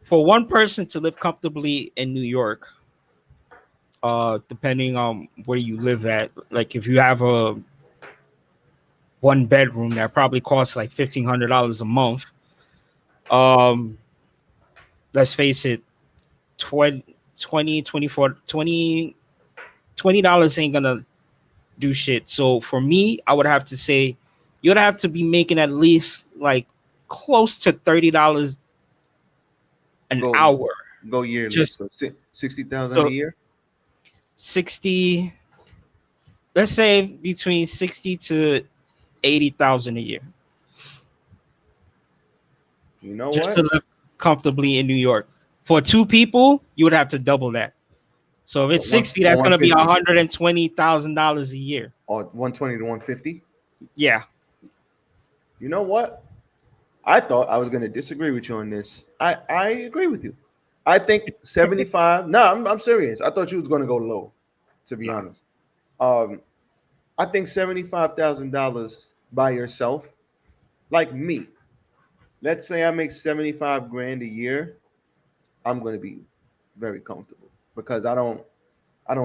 for one person to live comfortably in New York, depending on where you live at, like if you have a one bedroom, that probably costs like $1,500 a month. Um, let's face it, 20 24 20 $20 ain't gonna do shit. So for me, I would have to say you would have to be making at least like close to $30 an Go hour. go yearly, Just so 60,000 a so year. 60, let's say between 60 to 80,000 a year. You know Just what? to live comfortably in New York. For two people, you would have to double that. So if it's 60, that's gonna be $120,000 a year. Or 120 to 150. Yeah. You know what? I thought I was going to disagree with you on this. I agree with you. I think 75. No, I'm serious. I thought you was going to go low, to be honest. I think $75,000 by yourself, like me. Let's say I make 75 grand a year. I'm going to be very comfortable because I don't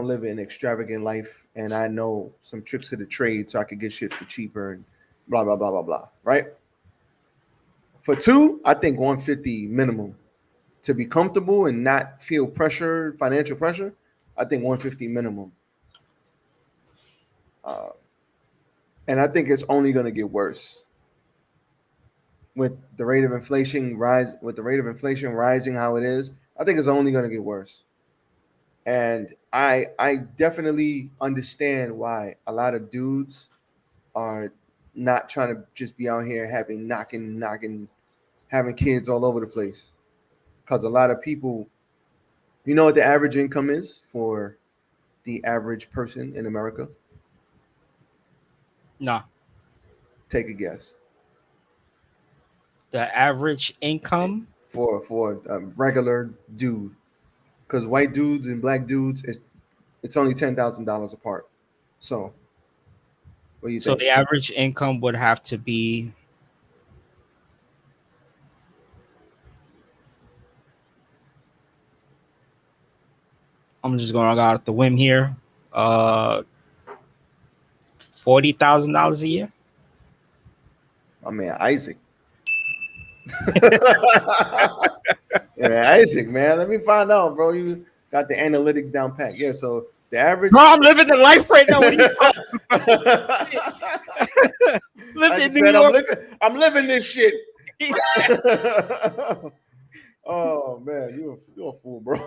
live an extravagant life, and I know some tricks of the trade so I could get shit for cheaper and blah blah blah blah blah. Right? For two, I think 150 minimum to be comfortable and not feel pressure, financial pressure. I think 150 minimum, uh, and I think it's only going to get worse with the rate of inflation rise. With the rate of inflation rising how it is, I think it's only going to get worse. And I definitely understand why a lot of dudes are not trying to just be out here having knocking, having kids all over the place. Because a lot of people, you know what the average income is for the average person in America? No. Take a guess. The average income For a regular dude, because white dudes and black dudes, it's only $10,000 apart. So, what do you So think? the average income would have to be I'm just going to go out the whim here. $40,000 a year. My man Isaac. Yeah, Isaac, man. Let me find out, bro. You got the analytics down pat. Yeah, so the average. Bro, I'm living the life right now. What are you I in just New said York? I'm living this shit. Oh man, you're a fool, bro.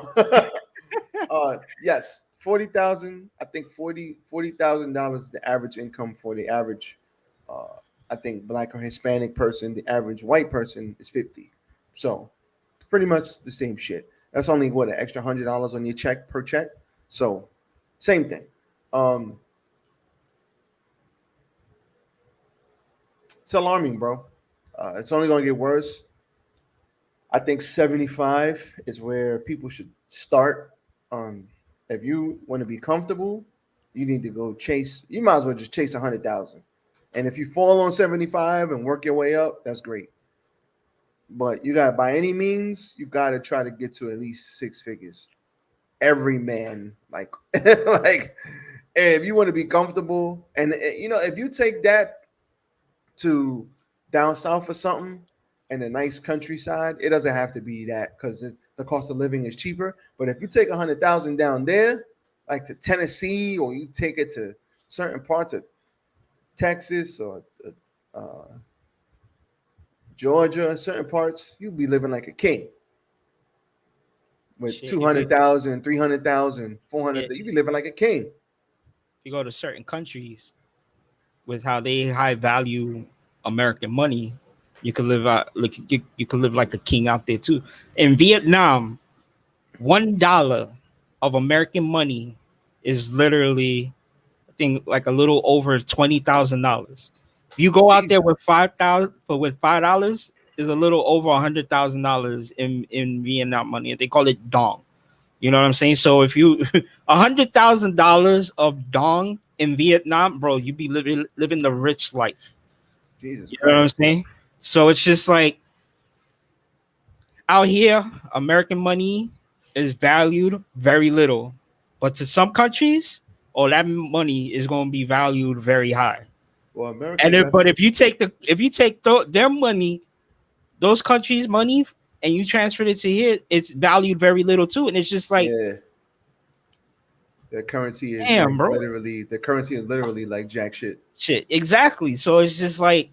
Yes, 40,000. I think $40,000 the average income for the average. I think black or Hispanic person. The average white person is 50. So pretty much the same shit. That's only what an extra $100 on your check per check. So same thing. It's alarming, bro. It's only gonna get worse. I think 75 is where people should start. If you want to be comfortable, you need to go chase. You might as well just chase 100,000. And if you fall on 75 and work your way up, that's great. But you got by any means, you got to try to get to at least six figures. Every man, like, like, if you want to be comfortable, and if you take that to down south or something in a nice countryside, it doesn't have to be that because the cost of living is cheaper. But if you take 100,000 down there, like to Tennessee, or you take it to certain parts of Texas or uh, Georgia, certain parts, you'd be living like a king with Shit, 200,000, 300,000, 400. You'd be living like a king. If you go to certain countries with how they high value American money, you could live out like you could live like a king out there too. In Vietnam, $1 of American money is literally, I think, like a little over $20,000. You go out there with $5 is a little over $100,000 in Vietnam money. They call it dong. You know what I'm saying? So if you $100,000 of dong in Vietnam, bro, you be living the rich life. Jesus You know what I'm Christ. saying? So it's just like out here, American money is valued very little, but to some countries, oh, that money is going to be valued very high. Well, America And got but if you take their money, those countries' money, and you transfer it to here, it's valued very little too. And it's just like, yeah. Their currency is damn, like bro, literally. The currency is literally like jack shit. shit, exactly. So it's just like,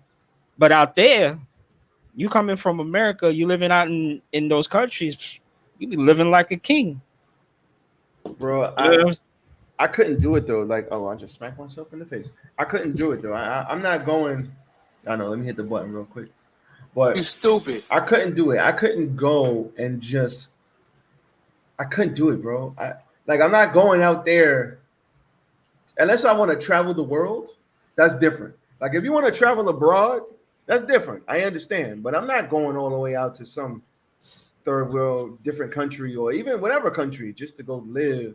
but out there, you coming from America, you living out in those countries, you be living like a king. Bro, You know what I'm I couldn't do it though. Like, oh, I just smacked myself in the face. I couldn't do it though. I'm not going. I know. Let me hit the button real quick. But stupid. I couldn't do it. I couldn't go and just. I couldn't do it, bro. I'm not going out there unless I want to travel the world. That's different. Like if you want to travel abroad, that's different. I understand, but I'm not going all the way out to some third world, different country, or even whatever country just to go live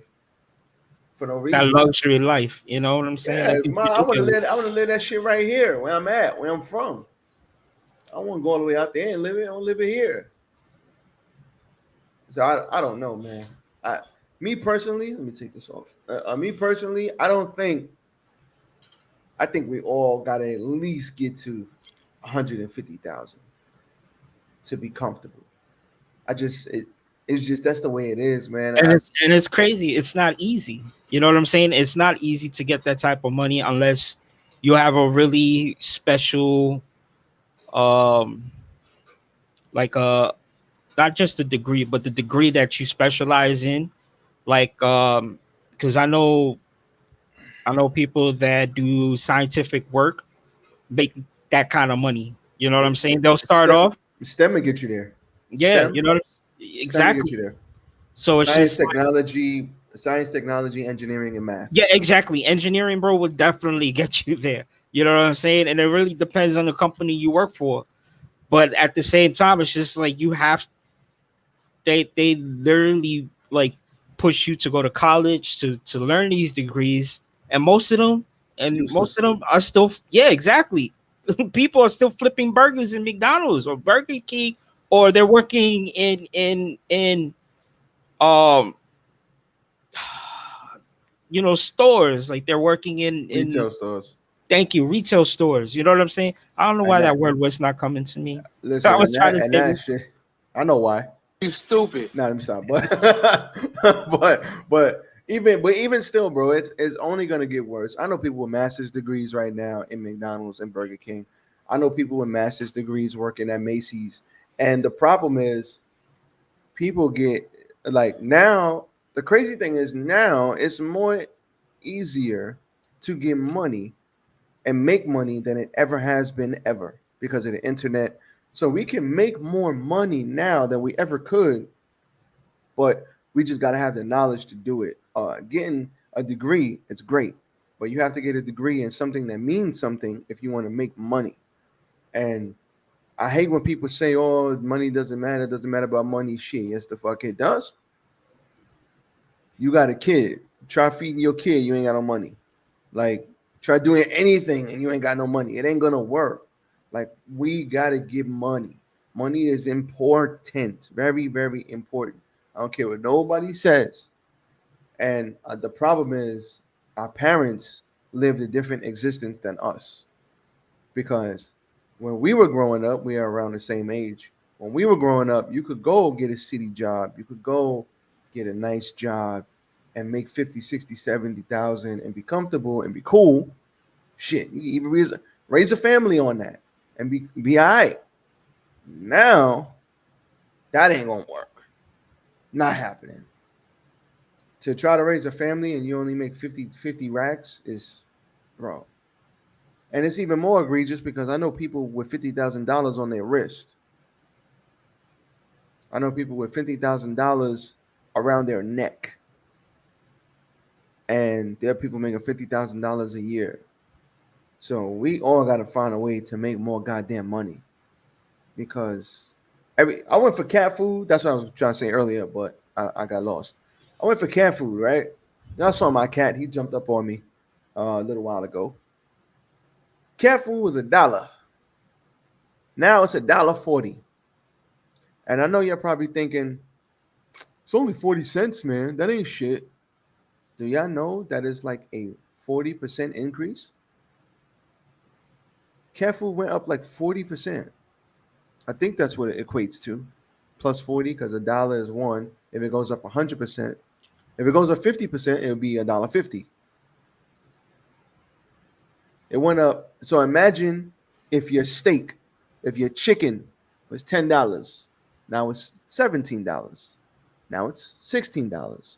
for no that reason. luxury life? You know what I'm saying? Yeah, Like I want to live. I want to live that shit right here, where I'm at, where I'm from. I want to go all the way out there and live it. I want to live it here. So I don't know, man. Me personally, let me take this off. Me personally, I don't think. I think we all got to at least get to 150,000 to be comfortable. It's just that's the way it is, man. and it's crazy. It's not easy. You know what I'm saying? It's not easy to get that type of money unless you have a really special, um, like not just the degree, but the degree that you specialize in. Like, because I know people that do scientific work make that kind of money. You know what I'm saying? They'll start STEM, off, STEM will get you there. yeah. You know, STEM will get exactly. you there. So it's Science, just like, technology, engineering, and math. yeah, exactly. Engineering, bro, would definitely get you there. You know what I'm saying? And it really depends on the company you work for. But at the same time, it's just like you have they literally like push you to go to college to learn these degrees, and most Useless. of them are still, yeah, exactly. People are still flipping burgers in McDonald's or Burger King, or they're working in um stores, like they're working in Retail stores. thank you, retail stores. You know what I'm saying? I don't know And why that that word was not coming to me. I listen, was trying to and say that shit. I know why. You stupid. No, let me stop. But even still, bro, it's only gonna get worse. I know people with master's degrees right now in McDonald's and Burger King. I know people with master's degrees working at Macy's. And the problem is people get like now, the crazy thing is now it's more easier to get money and make money than it ever has been ever because of the internet. So we can make more money now than we ever could, but we just got to have the knowledge to do it. Getting a degree is great, but you have to get a degree in something that means something if you want to make money. And I hate when people say, "Oh, money doesn't matter. It doesn't matter about money." Shit, yes, the fuck it does. You got a kid. Try feeding your kid. You ain't got no money. Like, try doing anything and you ain't got no money. It ain't gonna work. Like, we gotta get money. Money is important, very, very important. I don't care what nobody says. And the problem is, our parents lived a different existence than us because when we were growing up, we are around the same age. When we were growing up, you could go get a city job, you could go get a nice job and make 50, 60, 70,000 and be comfortable and be cool. Shit, you can even raise a family on that and be all right. Now, that ain't gonna work. Not happening. To try to raise a family and you only make 50 racks is, bro. And it's even more egregious because I know people with $50,000 on their wrist. I know people with $50,000 around their neck. And there are people making $50,000 a year. So we all got to find a way to make more goddamn money because I went for cat food. That's what I was trying to say earlier, but I got lost. I went for cat food, right? Y'all saw my cat. He jumped up on me a little while ago. Cat food was $1. Now it's $1.40. And I know you're probably thinking, it's only 40 cents, man. That ain't shit. Do y'all know that is like a 40% increase? Cat food went up like 40%. I think that's what it equates to. Plus 40, because $1 is one. If it goes up 100%, if it goes up 50%, it would be $1.50. It went up. So imagine if your steak, if your chicken was $10, now it's $17. Now it's $16.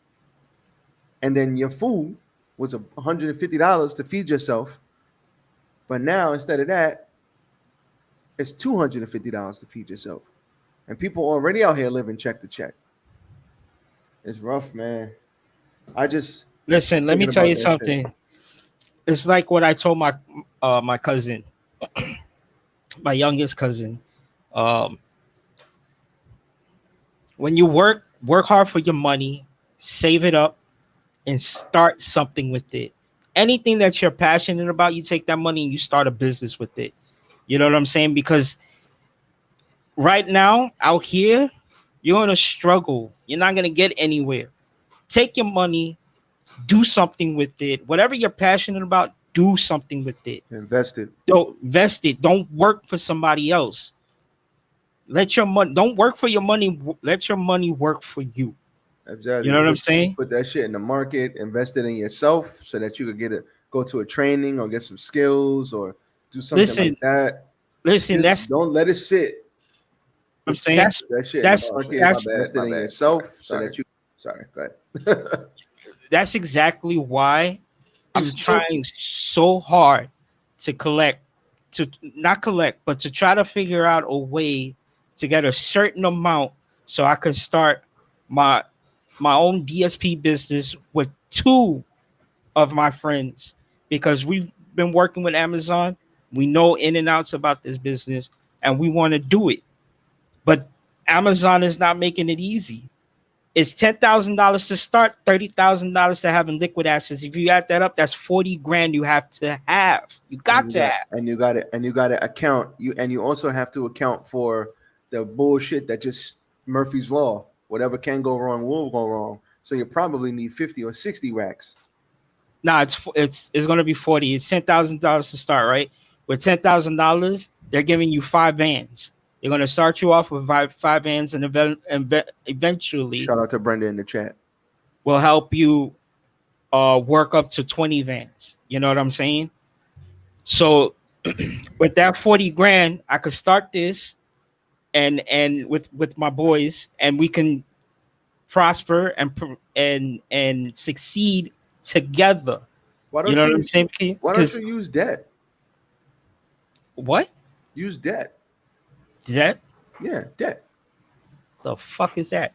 And then your food was $150 to feed yourself. But now instead of that, it's $250 to feed yourself. And people already out here living check to check. It's rough, man. I just Listen, let me tell you something. It's like what I told my my cousin, my youngest cousin. When you work hard for your money, save it up, and start something with it. Anything that you're passionate about, you take that money and you start a business with it. You know what I'm saying? Because right now out here, you're gonna struggle. You're not gonna get anywhere. Take your money, do something with it. Whatever you're passionate about, do something with it. Invest it. Don't invest it. Don't work for somebody else. Let your money. Don't work for your money. Let your money work for you. Exactly. You know what I'm saying? Put that shit in the market. Invest it in yourself so that you could go to a training or get some skills or do something like that. Listen, don't let it sit. I'm saying invest it in yourself so that you. Sorry, go ahead. That's exactly why I'm trying so hard to not collect, but to try to figure out a way to get a certain amount so I can start my own DSP business with two of my friends, because we've been working with Amazon. We know in and outs about this business and we want to do it. But Amazon is not making it easy. It's $10,000 to start, $30,000 to have in liquid assets. If you add that up, that's 40 grand you have to have. You got to have. And you got to account. You also have to account for the bullshit that just Murphy's Law. Whatever can go wrong will go wrong. So you probably need 50 or 60 racks. Nah, it's going to be 40. It's $10,000 to start, right? With $10,000, they're giving you 5 vans. They're going to start you off with 5 vans, and eventually, shout out to Brenda in the chat, will help you work up to 20 vans. You know what I'm saying? So with that 40 grand, I could start this and with my boys, and we can prosper and succeed together. Why don't you know what I'm saying? Why don't you use debt? What? Use debt. Debt? Yeah, debt. The fuck is that?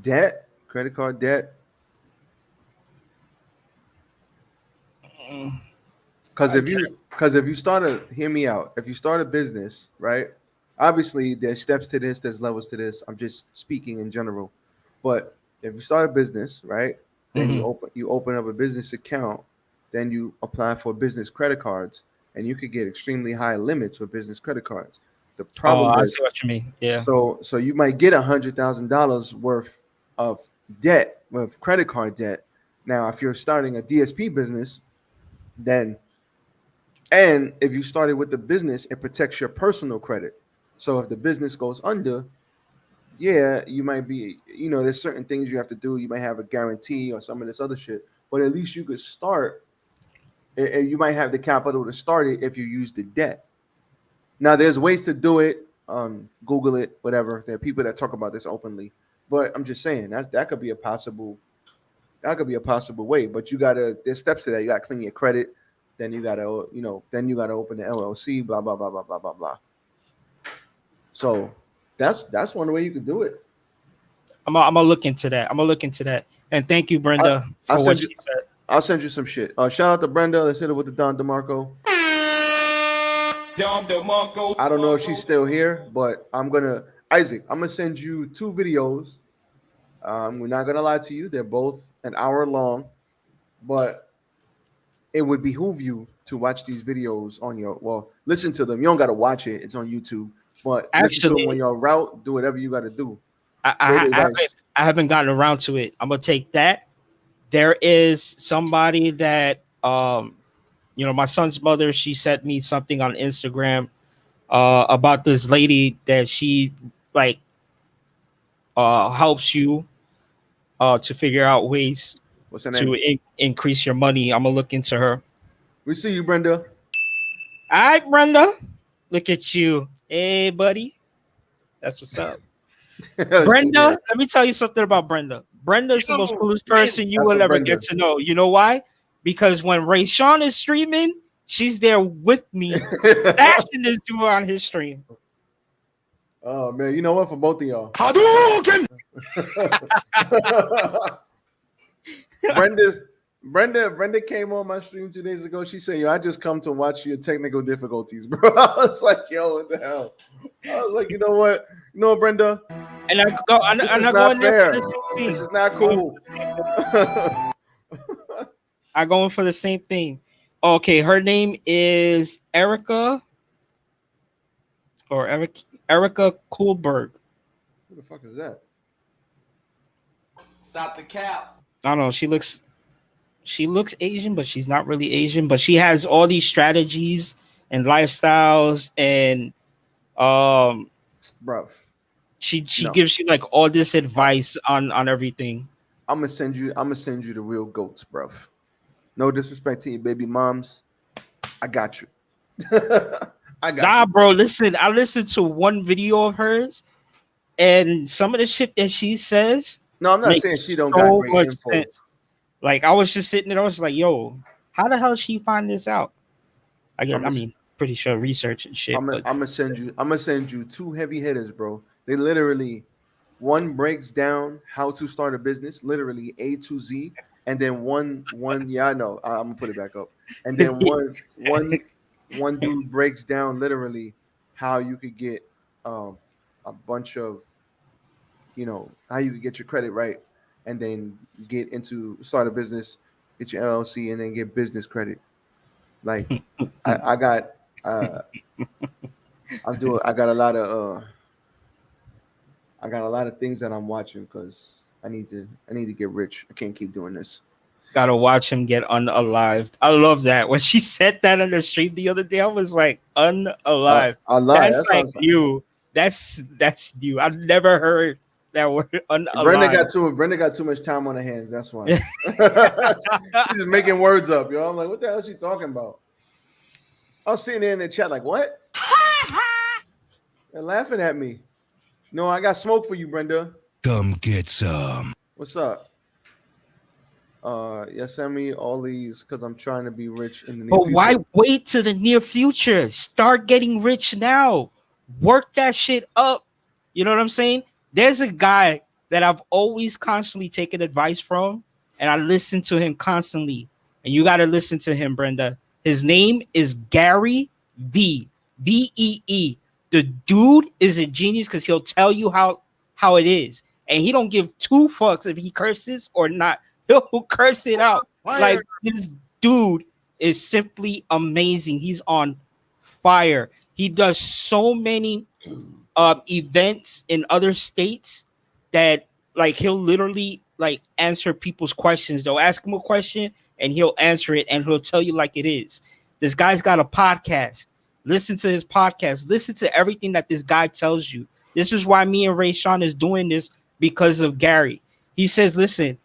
Debt, credit card debt. Because if you start a business, right? Obviously, there's steps to this, there's levels to this. I'm just speaking in general. But if you start a business, right, then you open up a business account, then you apply for business credit cards, and you could get extremely high limits with business credit cards. The problem I see what you mean. Yeah. So you might get $100,000 worth of debt with credit card debt. Now, if you're starting a DSP business, then and if you started with the business, it protects your personal credit. So if the business goes under, yeah, you might be, there's certain things you have to do. You might have a guarantee or some of this other shit, but at least you could start. And you might have the capital to start it if you use the debt. Now, there's ways to do it. Google it, whatever. There are people that talk about this openly, but I'm just saying that could be a possible way. But there's steps to that. You got to clean your credit. Then you got to, open the LLC. Blah blah blah blah blah blah blah. So that's one way you could do it. I'm gonna look into that. And thank you, Brenda, for what you said. I'll send you some shit. Shout out to Brenda. Let's hit it with the Don DeMarco. I don't know if she's still here, but Isaac, I'm gonna send you 2 videos. We're not gonna lie to you; they're both an hour long, but it would behoove you to watch these videos on listen to them. You don't gotta watch it; it's on YouTube. But listen to them when Actually, you're route. Do whatever you gotta do. I, Great I, I, haven't, advice. I haven't gotten around to it. I'm gonna take that. There is somebody that my son's mother. She sent me something on Instagram about this lady that she like helps you to figure out ways What's her to name? increase your money. I'm gonna look into her. We see you, Brenda. All right, Brenda. Look at you. Hey, buddy. That's what's up. Brenda, let me tell you something about Brenda. Brenda's the most coolest person you That's will what ever Brenda. get to know. You know why? Because when Ray Sean is streaming, she's there with me, bashing this dude on his stream. Oh man, you know what? For both of y'all. Hadouken! Brenda came on my stream 2 days ago. She said, "Yo, I just come to watch your technical difficulties, bro." I was like, "Yo, what the hell?" I was like, "You know what, Brenda? And I go, This is I go not in there fair. for the same thing. This is not cool." I go in for the same thing. Okay, her name is Erica or Erica Kohlberg. Who the fuck is that? Stop the cap. I don't know. She looks Asian, but she's not really Asian. But she has all these strategies and lifestyles, and Bro, she gives you like all this advice on everything. I'm gonna send you the real goats, bro. No disrespect to your baby moms. I got you. Nah, bro. Listen, I listened to one video of hers, and some of the shit that she says. No, I'm not saying she don't got great much info. sense. Like I was just sitting there, I was like, "Yo, how the hell she find this out?" Again, I mean, pretty sure research and shit. I'm gonna send you 2 heavy hitters, bro. They literally, one breaks down how to start a business, literally A to Z, and then one yeah, I know. I'm gonna put it back up. And then one dude breaks down literally how you could get a bunch of, how you could get your credit right, and then start a business, get your LLC, and then get business credit. Like I got I got a lot of things that I'm watching because I need to get rich. I can't keep doing this. Gotta watch him get unalived. I love that. When she said that on the stream the other day, I was like, unalive. That's like you. That's you. I've never heard that word unalive. Brenda got too much time on her hands. That's why. She's just making words up, yo. I'm like, what the hell is she talking about? I was sitting there in the chat like, what? They're laughing at me. No, I got smoke for you, Brenda. Come get some. What's up? Send me all these because I'm trying to be rich in the near future. Why wait to the near future? Start getting rich now. Work that shit up. You know what I'm saying? There's a guy that I've always constantly taken advice from, and I listen to him constantly. And you got to listen to him, Brenda. His name is Gary Vee. The dude is a genius because he'll tell you how it is, and he don't give 2 fucks if he curses or not. He'll curse it out. Like, this dude is simply amazing. He's on fire. He does so many events in other states that like he'll literally like answer people's questions. They'll ask him a question and he'll answer it and he'll tell you like it is. This guy's got a podcast. Listen to his podcast. Listen to everything that this guy tells you. This is why me and Ray Sean is doing this, because of Gary. He says, listen,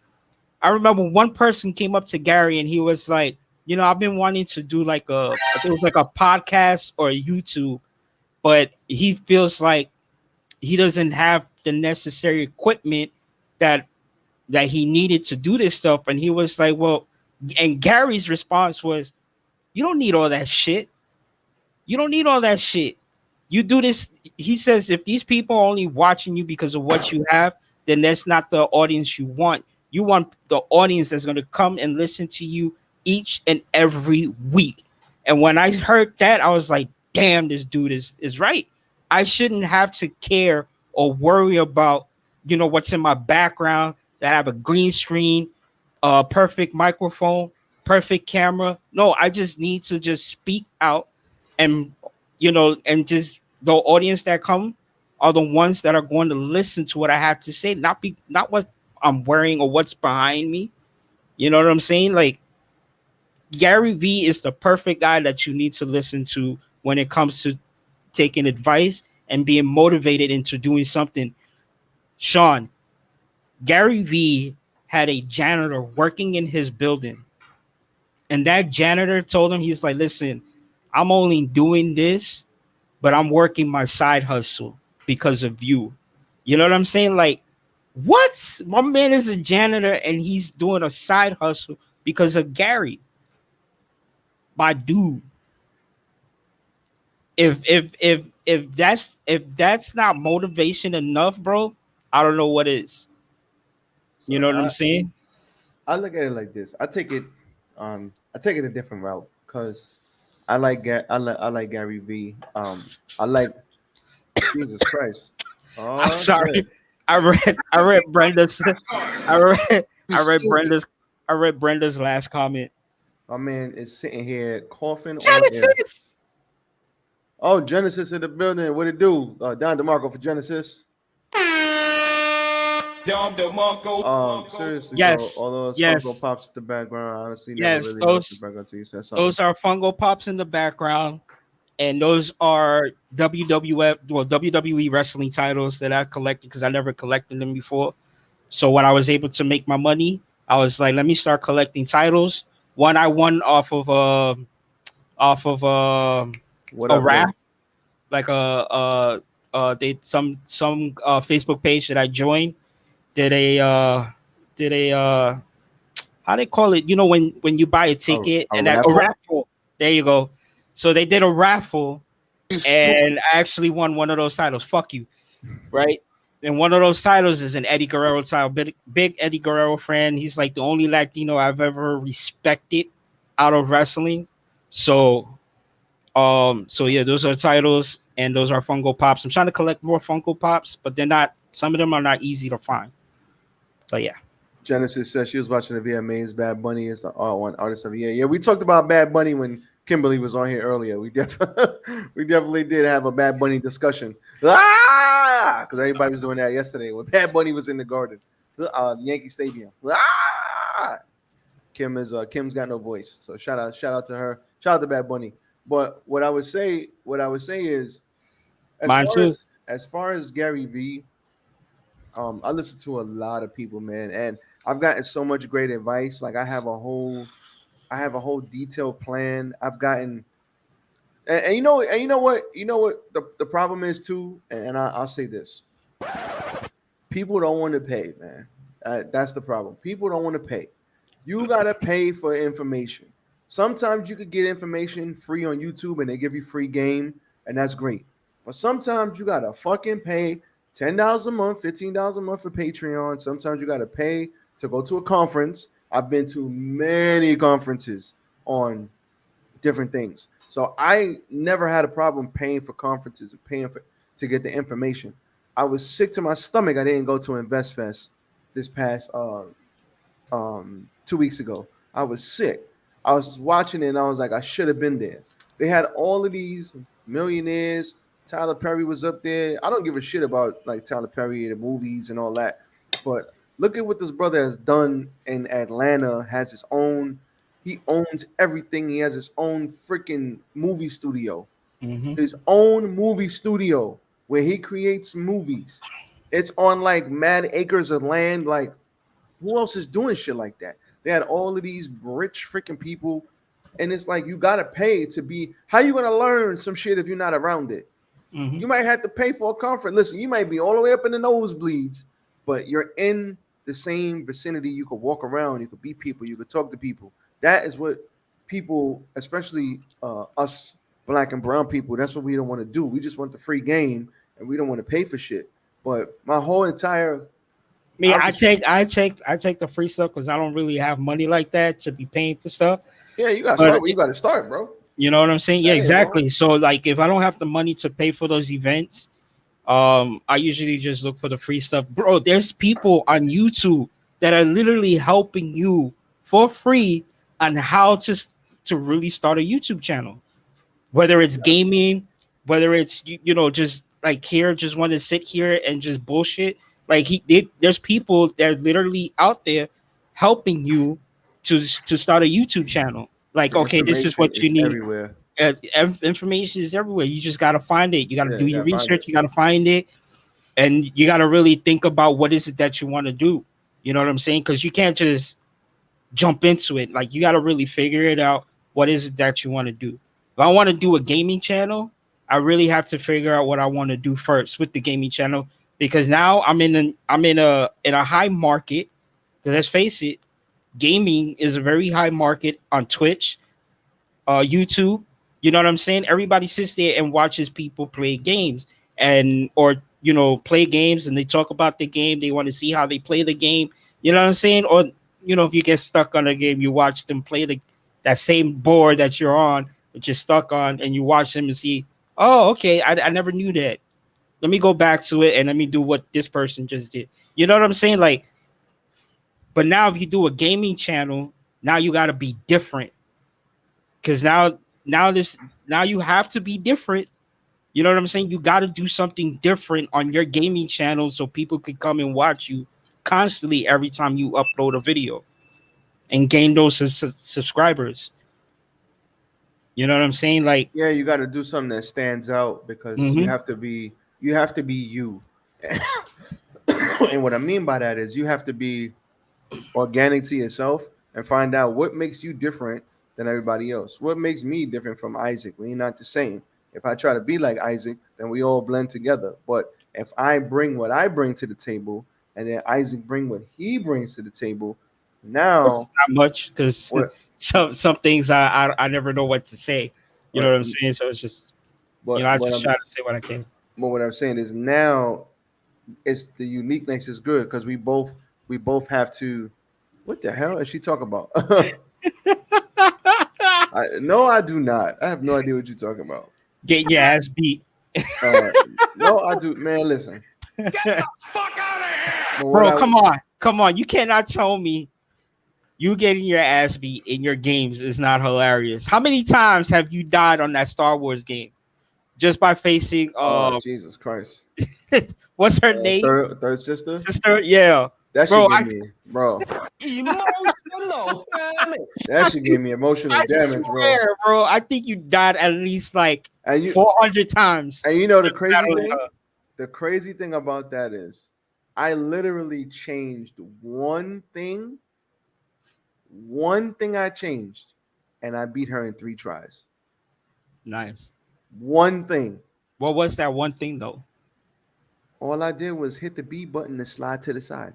I remember one person came up to Gary and he was like, I've been wanting to do like it was like a podcast or a YouTube, but he feels like he doesn't have the necessary equipment that he needed to do this stuff. And he was like, well, and Gary's response was, you don't need all that shit. You don't need all that shit. You do this. He says, if these people are only watching you because of what you have, then that's not the audience you want. You want the audience that's going to come and listen to you each and every week. And when I heard that, I was like, damn, this dude is right. I shouldn't have to care or worry about, what's in my background, that I have a green screen, perfect microphone, perfect camera. No, I just need to just speak out, and and just the audience that come are the ones that are going to listen to what I have to say, not what I'm wearing or what's behind me. You know what I'm saying? Like, Gary V is the perfect guy that you need to listen to when it comes to taking advice and being motivated into doing something. Sean, Gary V had a janitor working in his building, and that janitor told him, he's like, listen, I'm only doing this, but I'm working my side hustle because of you. You know what I'm saying? Like, what? My man is a janitor and he's doing a side hustle because of Gary. My dude. If that's not motivation enough, bro, I don't know what is. You So know what I'm saying? I look at it like this. I take it a different route because I like Gary V. I like Jesus Christ. I'm Oh sorry. shit. I read Brenda's I read Brenda's last comment. My man is sitting here coughing on air. Genesis. Oh, Genesis in the building. What it do? Don DeMarco for Genesis. Seriously, bro. Yes. All those Funko Yes. Pops in the background. I honestly never Yes. really noticed the background until you said something. Those are Fungo Pops in the background, and those are WWE wrestling titles that I collected because I never collected them before. So when I was able to make my money, I was like, let me start collecting titles. One I won off of What a up, rap, though? like they some Facebook page that I joined did a how they call it, when you buy a ticket A and that a raffle? raffle. There you go. So they did a raffle and I actually won one of those titles. Fuck you. Right? And one of those titles is an Eddie Guerrero title. Big Eddie Guerrero fan. He's like the only Latino I've ever respected out of wrestling. So yeah, those are titles and those are Funko Pops. I'm trying to collect more Funko Pops, but some of them are not easy to find. But yeah. Genesis says she was watching the VMAs. Bad Bunny is the one artist of the year. Yeah, we talked about Bad Bunny when Kimberly was on here earlier. We definitely did have a Bad Bunny discussion. Because everybody was doing that yesterday when Bad Bunny was in the Garden, Yankee Stadium. Kim's got no voice, so shout out to her. Shout out to Bad Bunny. But what I would say is, as far as Gary V, I listen to a lot of people, man, and I've gotten so much great advice. Like I have a whole detailed plan. I've gotten, and you know what the problem is too, and I'll say this: people don't want to pay, man. That's the problem. People don't want to pay. You gotta pay for information. Sometimes you could get information free on YouTube and they give you free game, and that's great. But sometimes you gotta fucking pay $10 a month, $15 a month for Patreon. Sometimes you gotta pay to go to a conference. I've been to many conferences on different things. So I never had a problem paying for conferences and paying to get the information. I was sick to my stomach. I didn't go to InvestFest this past 2 weeks ago. I was sick. I was watching it and I was like, I should have been there. They had all of these millionaires. Tyler Perry was up there. I don't give a shit about like Tyler Perry, the movies and all that. But look at what this brother has done in Atlanta. He owns everything. He has his own freaking movie studio. Mm-hmm. His own movie studio where he creates movies. It's on like mad acres of land. Like, who else is doing shit like that? They had all of these rich freaking people, and it's like you gotta pay to be. How you gonna learn some shit if you're not around it? Mm-hmm. You might have to pay for a conference. Listen, you might be all the way up in the nosebleeds, but you're in the same vicinity. You could walk around, you could meet people, you could talk to people. That is what people, especially us black and brown people, that's what we don't want to do. We just want the free game and we don't want to pay for shit. But my whole entire I take the free stuff because I don't really have money like that to be paying for stuff. Yeah, you gotta start where you gotta start, bro. You know what I'm saying? Yeah, Hey, exactly. So like if I don't have the money to pay for those events, I usually just look for the free stuff. Bro, there's people on YouTube that are literally helping you for free on how to really start a YouTube channel. Whether it's gaming, whether it's just like here, just want to sit here and just bullshit. Like there's people that are literally out there helping you to start a YouTube channel. Like, the okay, this is information what you is need. everywhere. Information is everywhere. You just got to find it. You got to Yeah, do you your gotta find research. it. You got to find it, and you got to really think about what is it that you want to do. You know what I'm saying? Because you can't just jump into it. Like you got to really figure it out. What is it that you want to do? If I want to do a gaming channel, I really have to figure out what I want to do first with the gaming channel because now I'm in a high market. Because let's face it, gaming is a very high market on Twitch, YouTube. You know what I'm saying? Everybody sits there and watches people play games and or play games and they talk about the game. They want to see how they play the game. You know what I'm saying? Or if you get stuck on a game, you watch them play that same board that you're on, that you're stuck on, and you watch them and see, oh, okay, I never knew that. Let me go back to it and let me do what this person just did. You know what I'm saying? Like, but now if you do a gaming channel, now you got to be different because now you have to be different. You know what I'm saying? You got to do something different on your gaming channel so people can come and watch you constantly every time you upload a video and gain those subscribers. You know what I'm saying? Like, Yeah, you got to do something that stands out because mhm. you have to be you. And what I mean by that is you have to be organic to yourself and find out what makes you different than everybody else. What makes me different from Isaac? We're not the same. If I try to be like Isaac, then we all blend together. But if I bring what I bring to the table and then Isaac bring what he brings to the table, now Not much because what some things I never know what to say. You know what what I'm saying? So it's just but I what just I'm try to say what I can. but what I'm saying is now it's the uniqueness is good because we both have to. What the hell is she talking about? No, I do not. I have no idea what you're talking about. Getting your ass beat. Uh, no, I do. Man, listen. Fuck out of here! But what Bro, I come on. You cannot tell me you getting your ass beat in your games is not hilarious. How many times have you died on that Star Wars game just by facing Jesus Christ. what's her name? Third sister. Sister? Yeah. That Bro, should give me, bro. Emotional damage. That should give me emotional I damage, bro. swear, bro. I think you died at least like And you 400 times. and you know the crazy battling thing? her. The crazy thing about that is I literally changed one thing. One thing I changed, and I beat her in 3 tries. Nice. One thing. What was that one thing though? All I did was hit the B button and slide to the side.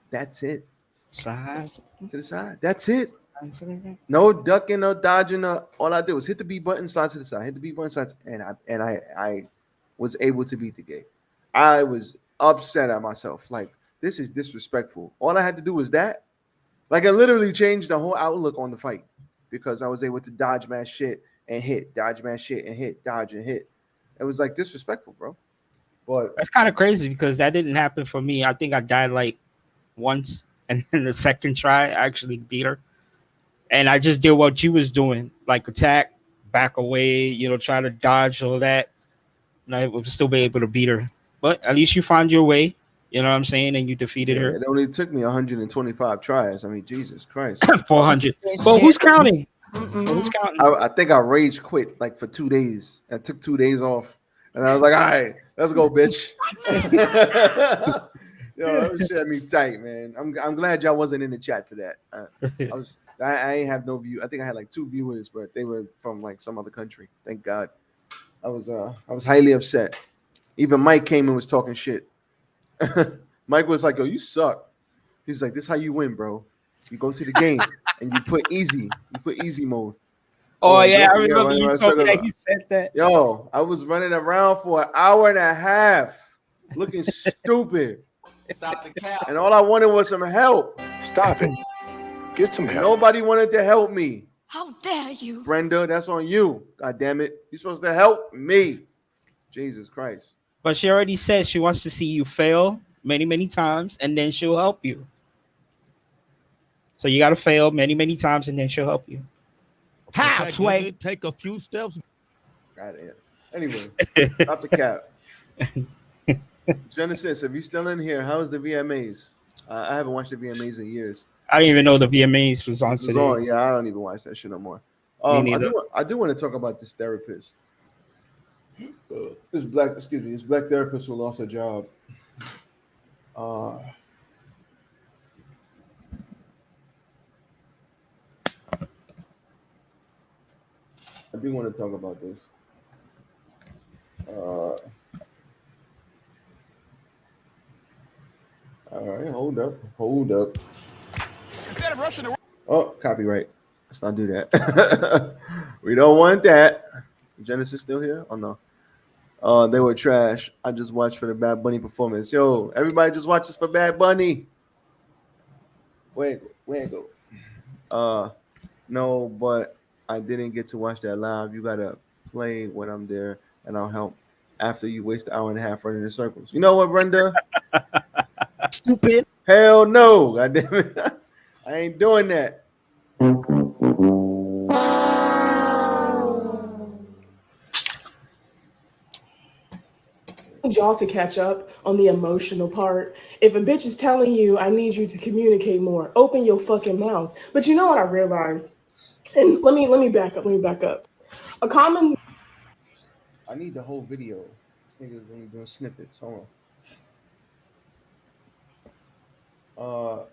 That's it. Sides. To the side. That's it. No ducking, no dodging. No, all I did was hit the B button, slide to the side. Hit the B button, slide, and I was able to beat the game. I was upset at myself. Like, this is disrespectful. All I had to do was that. Like, I literally changed the whole outlook on the fight because I was able to dodge my shit and hit, dodge my shit and hit, dodge and hit. It was like disrespectful, bro. But That's kind of crazy because that didn't happen for me. I think I died like once, and then the second try I actually beat her. And I just did what you was doing, like attack, back away, try to dodge all that. And I would still be able to beat her. But at least you found your way, you know what I'm saying, and you defeated her. it only took me 125 tries. I mean, Jesus Christ. 400. But who's counting? Who's counting? I think I rage quit like for 2 days. I took 2 days off. And I was like, all right, let's go, bitch. Yo, that shit had me tight, man. I'm glad y'all wasn't in the chat for that. I ain't have no view. I think I had like 2 viewers, but they were from like some other country. Thank God. I was highly upset. Even Mike came and was talking shit. Mike was like, "Yo, you suck." He's like, "This is how you win, bro. You go to the game and you put easy. You put easy mode." Oh, Like, yeah, I yeah, remember you told me that he said that. Yo, I was running around for an hour and a half looking stupid. Stop the cap. And all I wanted was some help. Stop it. Get some help. Nobody wanted to help me. How dare you? Brenda, that's on you. God damn it. You're supposed to help me. Jesus Christ. But she already said she wants to see you fail many, many times, and then she'll help you. So you got to fail many, many times, and then she'll help you. How, Sway? Take a few steps. God damn. Anyway, stop the cap. Genesis, if you still in here, how's the VMAs? I haven't watched the VMAs in years. I didn't even know the VMAs was on This was today. on. Yeah, I don't even watch that shit no more. Me neither. I do want to talk about this therapist. This black therapist who lost her job. I do want to talk about this. All right, hold up. Instead of rushing the Oh, copyright. Let's not do that. We don't want that. Genesis still here? Oh no. They were trash. I just watched for the Bad Bunny performance. Yo, everybody just watches for Bad Bunny. Where go? No, but I didn't get to watch that live. You gotta play when I'm there, and I'll help after you waste an hour and a half running in circles. You know what, Brenda? stupid. Hell no. God damn it. I ain't doing that. Y'all to catch up on the emotional part. If a bitch is telling you, I need you to communicate more, open your fucking mouth. But you know what I realized? And let me back up. A common I need the whole video. This nigga's only doing snippets. Hold on.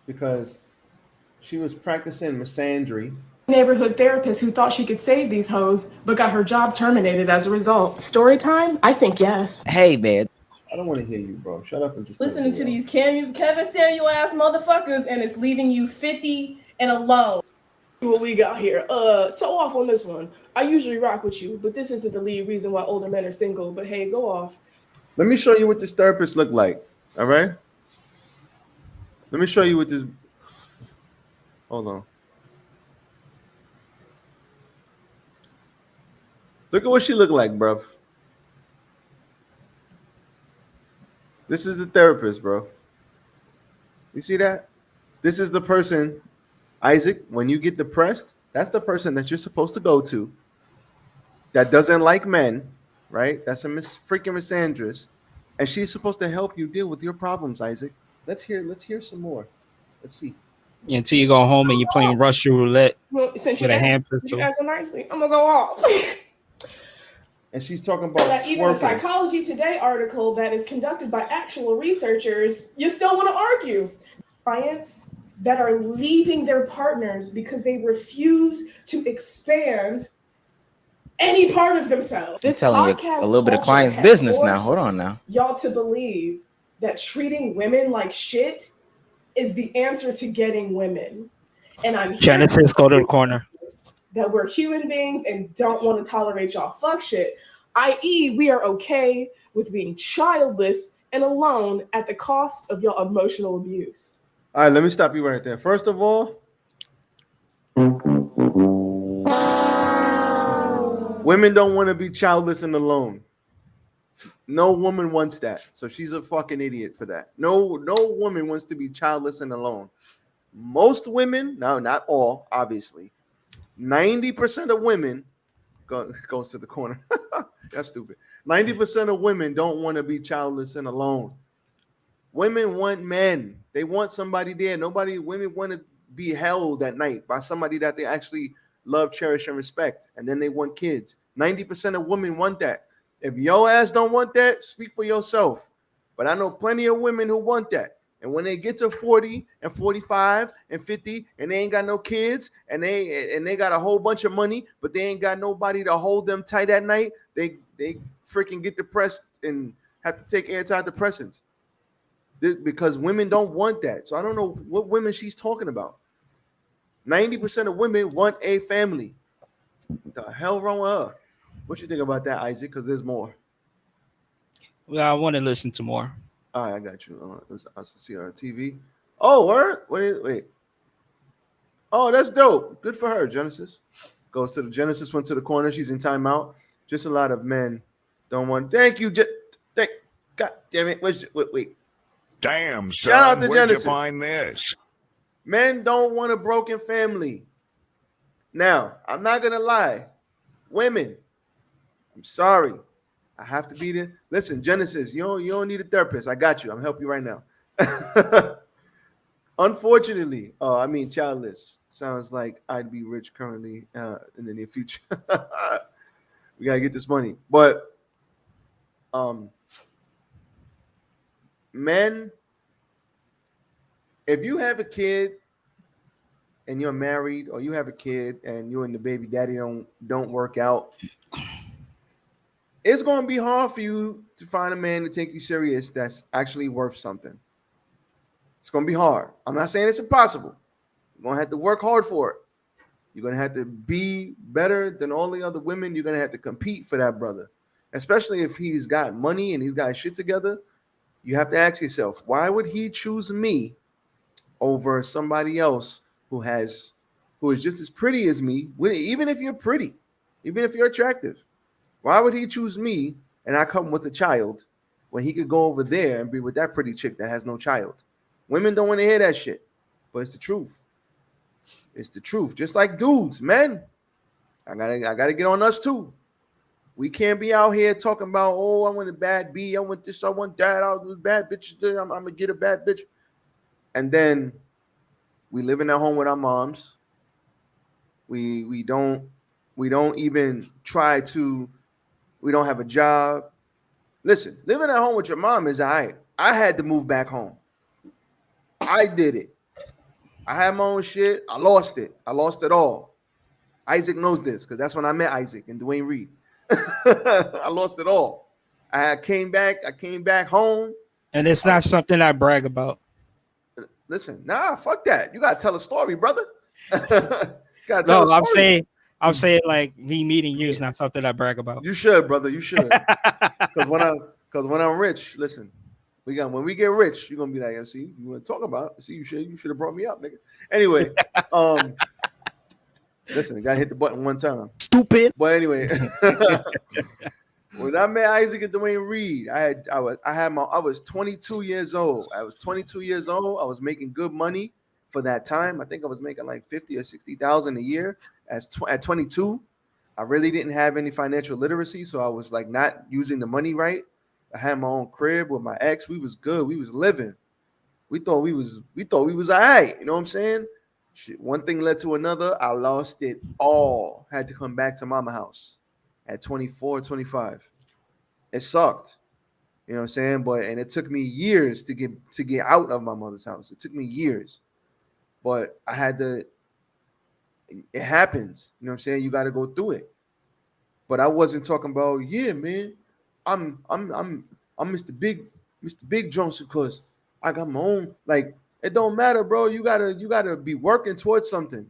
Because she was practicing misandry. neighborhood therapist who thought she could save these hoes, but got her job terminated as a result. Story time? I think yes. Hey, man. I don't want to hear you, bro. Shut up and just Listening to these Kevin Samuel ass motherfuckers, and it's leaving you 50 and alone. What we got here? So off on this one. I usually rock with you, but this isn't the lead reason why older men are single. But hey, go off. Let me show you what this therapist looked like. All right. Let me show you what this. Hold on. Look at what she looked like, bro. This is the therapist, bro. You see that? This is the person, Isaac, when you get depressed, that's the person that you're supposed to go to that doesn't like men, right? That's a freaking misandrist. And she's supposed to help you deal with your problems, Isaac. Let's hear some more. Let's see. Until you go home and you're playing Russian roulette Since with a hand you pistol. guys so nicely, I'm gonna go off. And she's talking about that even the Psychology Today article that is conducted by actual researchers, you still want to argue. Clients that are leaving their partners because they refuse to expand any part of themselves. This telling you a little bit of client's business now. Hold on now. Y'all to believe that treating women like shit is the answer to getting women. And I'm Genesis, go to the corner. That we're human beings and don't want to tolerate y'all fuck shit, i.e. we are okay with being childless and alone at the cost of your emotional abuse. All right, let me stop you right there. First of all, women don't want to be childless and alone. No woman wants that. So she's a fucking idiot for that. No woman wants to be childless and alone. Most women, no, not all, obviously. 90% of women goes to the corner. That's stupid. 90% of women don't want to be childless and alone. Women want men. They want somebody there. Women want to be held at night by somebody that they actually love, cherish, and respect. And then they want kids. 90% of women want that. If your ass don't want that, speak for yourself. But I know plenty of women who want that. And when they get to 40 and 45 and 50 and they ain't got no kids and they got a whole bunch of money, but they ain't got nobody to hold them tight at night, they freaking get depressed and have to take antidepressants. Because women don't want that. So I don't know what women she's talking about. 90% of women want a family. What the hell wrong with her? What you think about that, Isaac? Because there's more. Well, I want to listen to more. All right, I got you. I see her on TV. Oh, word? Wait. Oh, that's dope. Good for her, Genesis. Goes to the Genesis, went to the corner. She's in timeout. Just a lot of men don't want. Thank you. God damn it. Wait. Damn, Shout out son, to where'd Genesis. you find this? Men don't want a broken family. Now, I'm not going to lie. Women, I'm sorry. I have to be there. Listen, Genesis, you don't need a therapist. I got you. I'm helping you right now. Unfortunately, childless. Sounds like I'd be rich currently in the near future. We got to get this money. But men, if you have a kid and you're married, or you have a kid and you and the baby daddy don't work out, it's going to be hard for you to find a man to take you serious that's actually worth something. It's going to be hard. I'm not saying it's impossible. You're going to have to work hard for it. You're going to have to be better than all the other women. You're going to have to compete for that brother, especially if he's got money and he's got shit together. You have to ask yourself, why would he choose me over somebody else who is just as pretty as me? Even if you're pretty, even if you're attractive, why would he choose me and I come with a child when he could go over there and be with that pretty chick that has no child? Women don't want to hear that shit, but it's the truth. It's the truth. Just like dudes, men, I gotta get on us too. We can't be out here talking about, oh, I want a bad B, I want this, I want that, I want bad bitches. I'm gonna get a bad bitch, and then we live in at home with our moms. We don't even try to. We don't have a job. Listen, living at home with your mom is all right. I had to move back home. I did it. I had my own shit. I lost it. I lost it all. Isaac knows this because that's when I met Isaac and Dwayne Reed. I lost it all. I came back home. And it's not something I brag about. Listen, nah, fuck that. You gotta tell a story, brother. I'm saying like me meeting you is not something I brag about. You should, brother. You should. Because when I'm rich, listen, when we get rich, you're gonna be like, see, you want to talk about it? See, you should have brought me up, nigga. Anyway, listen, I gotta hit the button one time. Stupid. But anyway, when I met Isaac and Dwayne Reed, I was 22 years old. I was 22 years old. I was making good money for that time. I think I was making like 50 or 60,000 a year at 22. I really didn't have any financial literacy, so I was like not using the money right. I had my own crib with my ex. We was good. We was living. We thought we was all right. You know what I'm saying? Shit, one thing led to another. I lost it all. Had to come back to mama house at 24, 25. It sucked. You know what I'm saying? And it took me years to get out of my mother's house. It took me years. But I had to. It happens. You know what I'm saying? You got to go through it. But I wasn't talking about, yeah, man, I'm Mr. Big Johnson because I got my own. Like, it don't matter, bro. You gotta be working towards something.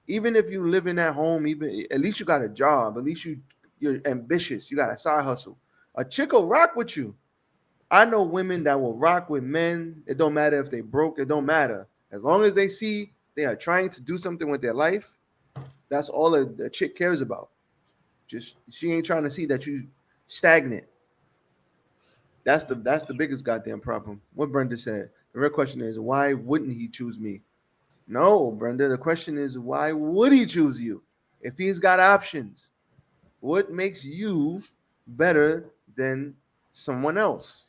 Even if you living at home, at least you got a job. At least you're ambitious. You got a side hustle. A chick will rock with you. I know women that will rock with men. It don't matter if they broke. It don't matter. As long as they see they are trying to do something with their life, that's all the chick cares about. Just she ain't trying to see that you stagnant. That's the biggest goddamn problem. What Brenda said. The real question is, why wouldn't he choose me? No, Brenda. The question is, why would he choose you? If he's got options, what makes you better than someone else?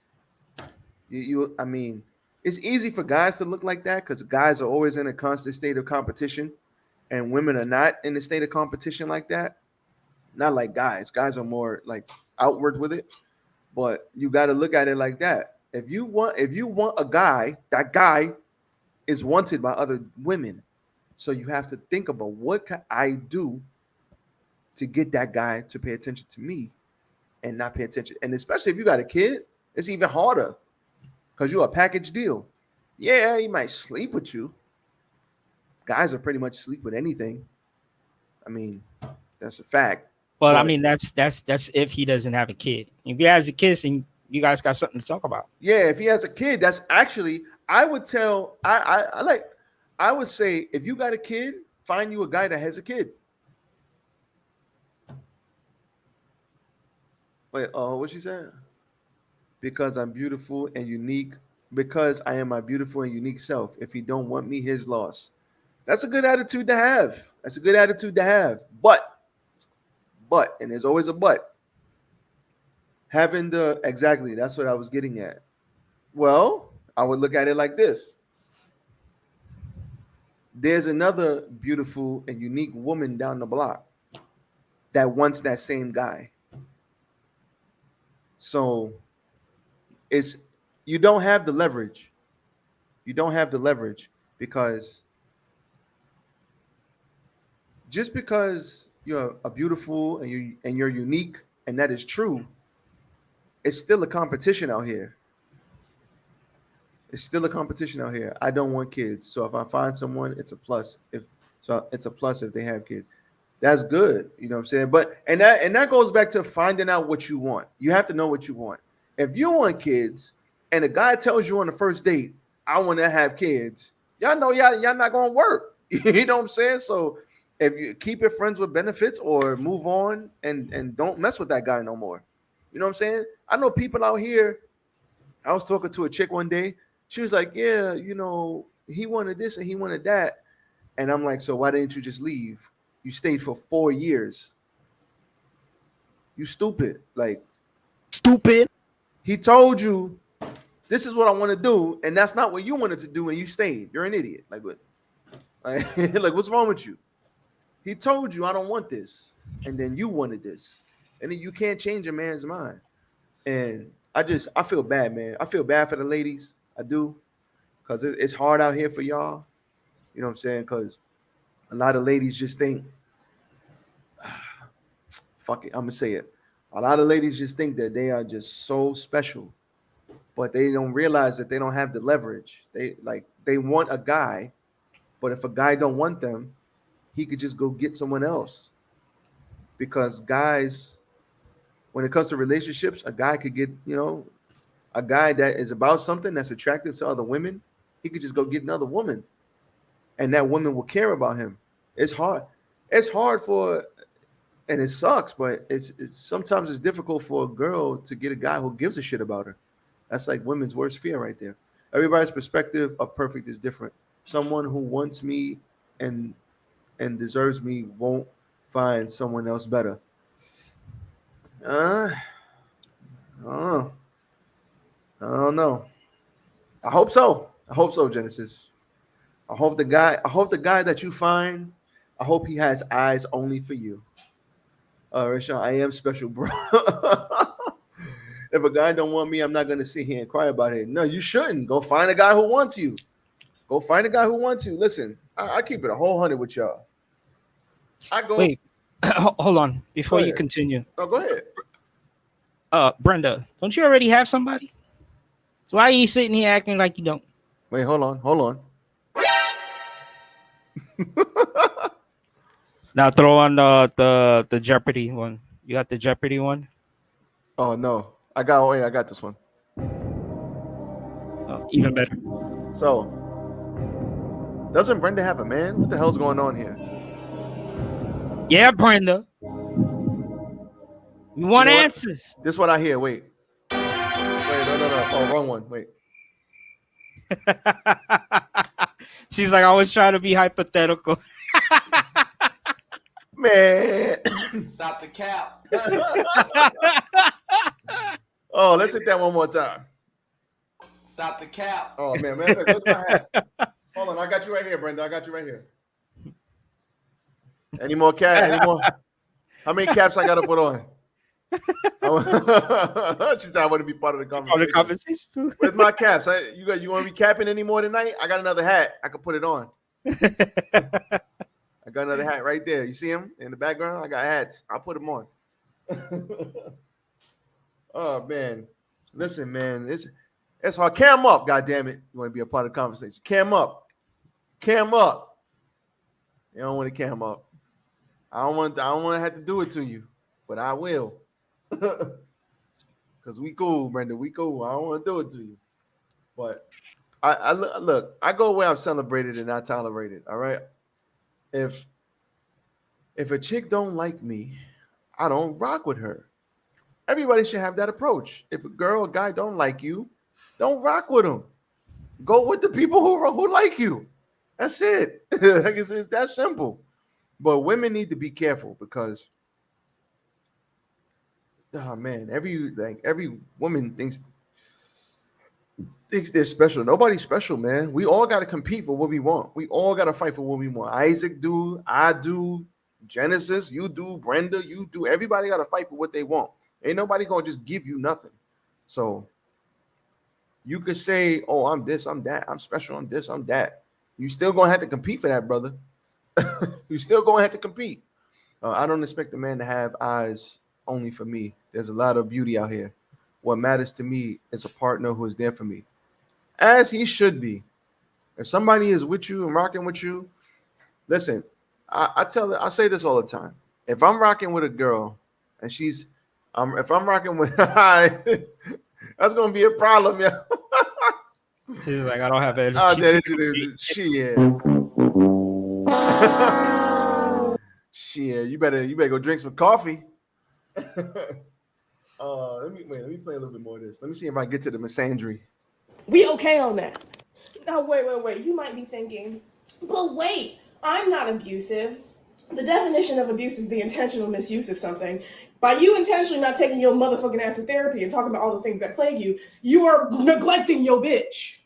I mean, it's easy for guys to look like that because guys are always in a constant state of competition, and women are not in a state of competition like that. Not like guys. Guys are more like outward with it, but you got to look at it like that. If you want a guy, that guy is wanted by other women. So you have to think about, what can I do to get that guy to pay attention to me and not pay attention. And especially if you got a kid, it's even harder because you're a package deal. Yeah, he might sleep with you. Guys are pretty much sleep with anything. I mean, that's a fact. Well, I mean, that's if he doesn't have a kid. If he has a kid, and you guys got something to talk about. Yeah, if he has a kid, that's actually, I would say, if you got a kid, find you a guy that has a kid. Wait, what she said? Because I'm beautiful and unique. Because I am my beautiful and unique self. If he don't want me, his loss. That's a good attitude to have. That's a good attitude to have. But, and there's always a but. Having the, exactly, that's what I was getting at. Well, I would look at it like this. There's another beautiful and unique woman down the block that wants that same guy. So it's, you don't have the leverage. You don't have the leverage because just because you're a beautiful and you're unique and that is true, it's still a competition out here. It's still a competition out here. I don't want kids, so if I find someone, it's a plus. It's a plus if they have kids. That's good, you know what I'm saying? But and that goes back to finding out what you want. You have to know what you want. If you want kids, and a guy tells you on the first date, "I want to have kids," y'all know y'all not gonna work. You know what I'm saying? So if you keep your friends with benefits or move on and don't mess with that guy no more. You know what I'm saying? I know people out here. I was talking to a chick one day. She was like, "Yeah, you know, he wanted this and he wanted that," and I'm like, "So why didn't you just leave? You stayed for 4 years. You stupid. Like, Stupid. he told you this is what I want to do, and that's not what you wanted to do, and you stayed. You're an idiot. Like what? Like what's wrong with you? He told you I don't want this, and then you wanted this, and then you can't change a man's mind. And I feel bad, man. I feel bad for the ladies. I do, because it's hard out here for y'all. You know what I'm saying? Because a lot of ladies just think, fuck it, I'm gonna say it. A lot of ladies just think that they are just so special, but they don't realize that they don't have the leverage. They want a guy, but if a guy don't want them, he could just go get someone else. Because guys, when it comes to relationships, a guy could get, a guy that is about something that's attractive to other women, he could just go get another woman, and that woman will care about him. It's hard. It's hard and it sucks, but it's sometimes it's difficult for a girl to get a guy who gives a shit about her. That's like women's worst fear right there. Everybody's perspective of perfect is different. Someone who wants me and deserves me won't find someone else better. I don't know. I hope so. Genesis. I hope the guy that you find, I hope he has eyes only for you. Rashawn, I am special, bro. If a guy don't want me, I'm not gonna sit here and cry about it. No, you shouldn't. Go find a guy who wants you. Go find a guy who wants you. Listen, I keep it 100 with y'all. Wait, hold on before you continue. Oh, go ahead. Brenda, don't you already have somebody? So why are you sitting here acting like you don't? Wait, hold on. Now throw on the Jeopardy one. You got the Jeopardy one? Oh no, I got this one. Oh, even better. So, doesn't Brenda have a man? What the hell's going on here? Yeah, Brenda. We want answers. This is what I hear. Wait, no. Oh, wrong one. Wait. She's like, I was trying to be hypothetical. Man. Stop the cap. Oh, let's hit that one more time. Stop the cap. Oh, man. Where's my hat? Hold on. I got you right here, Brenda. I got you right here. Any more cap? How many caps I got to put on? She said I want to be part of the conversation. Too. Where's my caps? You want to be capping any more tonight? I got another hat. I can put it on. I got another hat right there. You see him in the background? I got hats. I'll put them on. Oh man, listen, man, it's hard. Cam up, goddamn it! You want to be a part of the conversation? Cam up. You don't want to cam up. I don't want to have to do it to you, but I will. Because we cool, Brenda. We cool. I don't want to do it to you. But I look, I go where I'm celebrated and not tolerated. All right. if a chick don't like me, I don't rock with her. Everybody should have that approach. If a girl or guy don't like you, don't rock with them. Go with the people who like you. That's it. Like it's that simple. But women need to be careful because, oh man, every woman thinks they're special. Nobody's special, man. We all got to compete for what we want. We all got to fight for what we want. Isaac do, I do, Genesis, you do, Brenda, you do. Everybody got to fight for what they want. Ain't nobody gonna just give you nothing. So you could say, "Oh, I'm this, I'm that, I'm special, I'm this, I'm that." You still gonna have to compete for that, brother. You still gonna have to compete. I don't expect a man to have eyes only for me. There's a lot of beauty out here. What matters to me is a partner who is there for me, as he should be. If somebody is with you and rocking with you, listen. I say this all the time. If I'm rocking with a girl and if I'm rocking with, that's gonna be a problem, yeah. She's like, I don't have energy. Shit. Shit, you better go drink some coffee. Let me play a little bit more of this. Let me see if I get to the misandry. We okay on that? Now, wait. You might be thinking, but wait, I'm not abusive. The definition of abuse is the intentional misuse of something. By you intentionally not taking your motherfucking ass to therapy and talking about all the things that plague you, you are neglecting your bitch.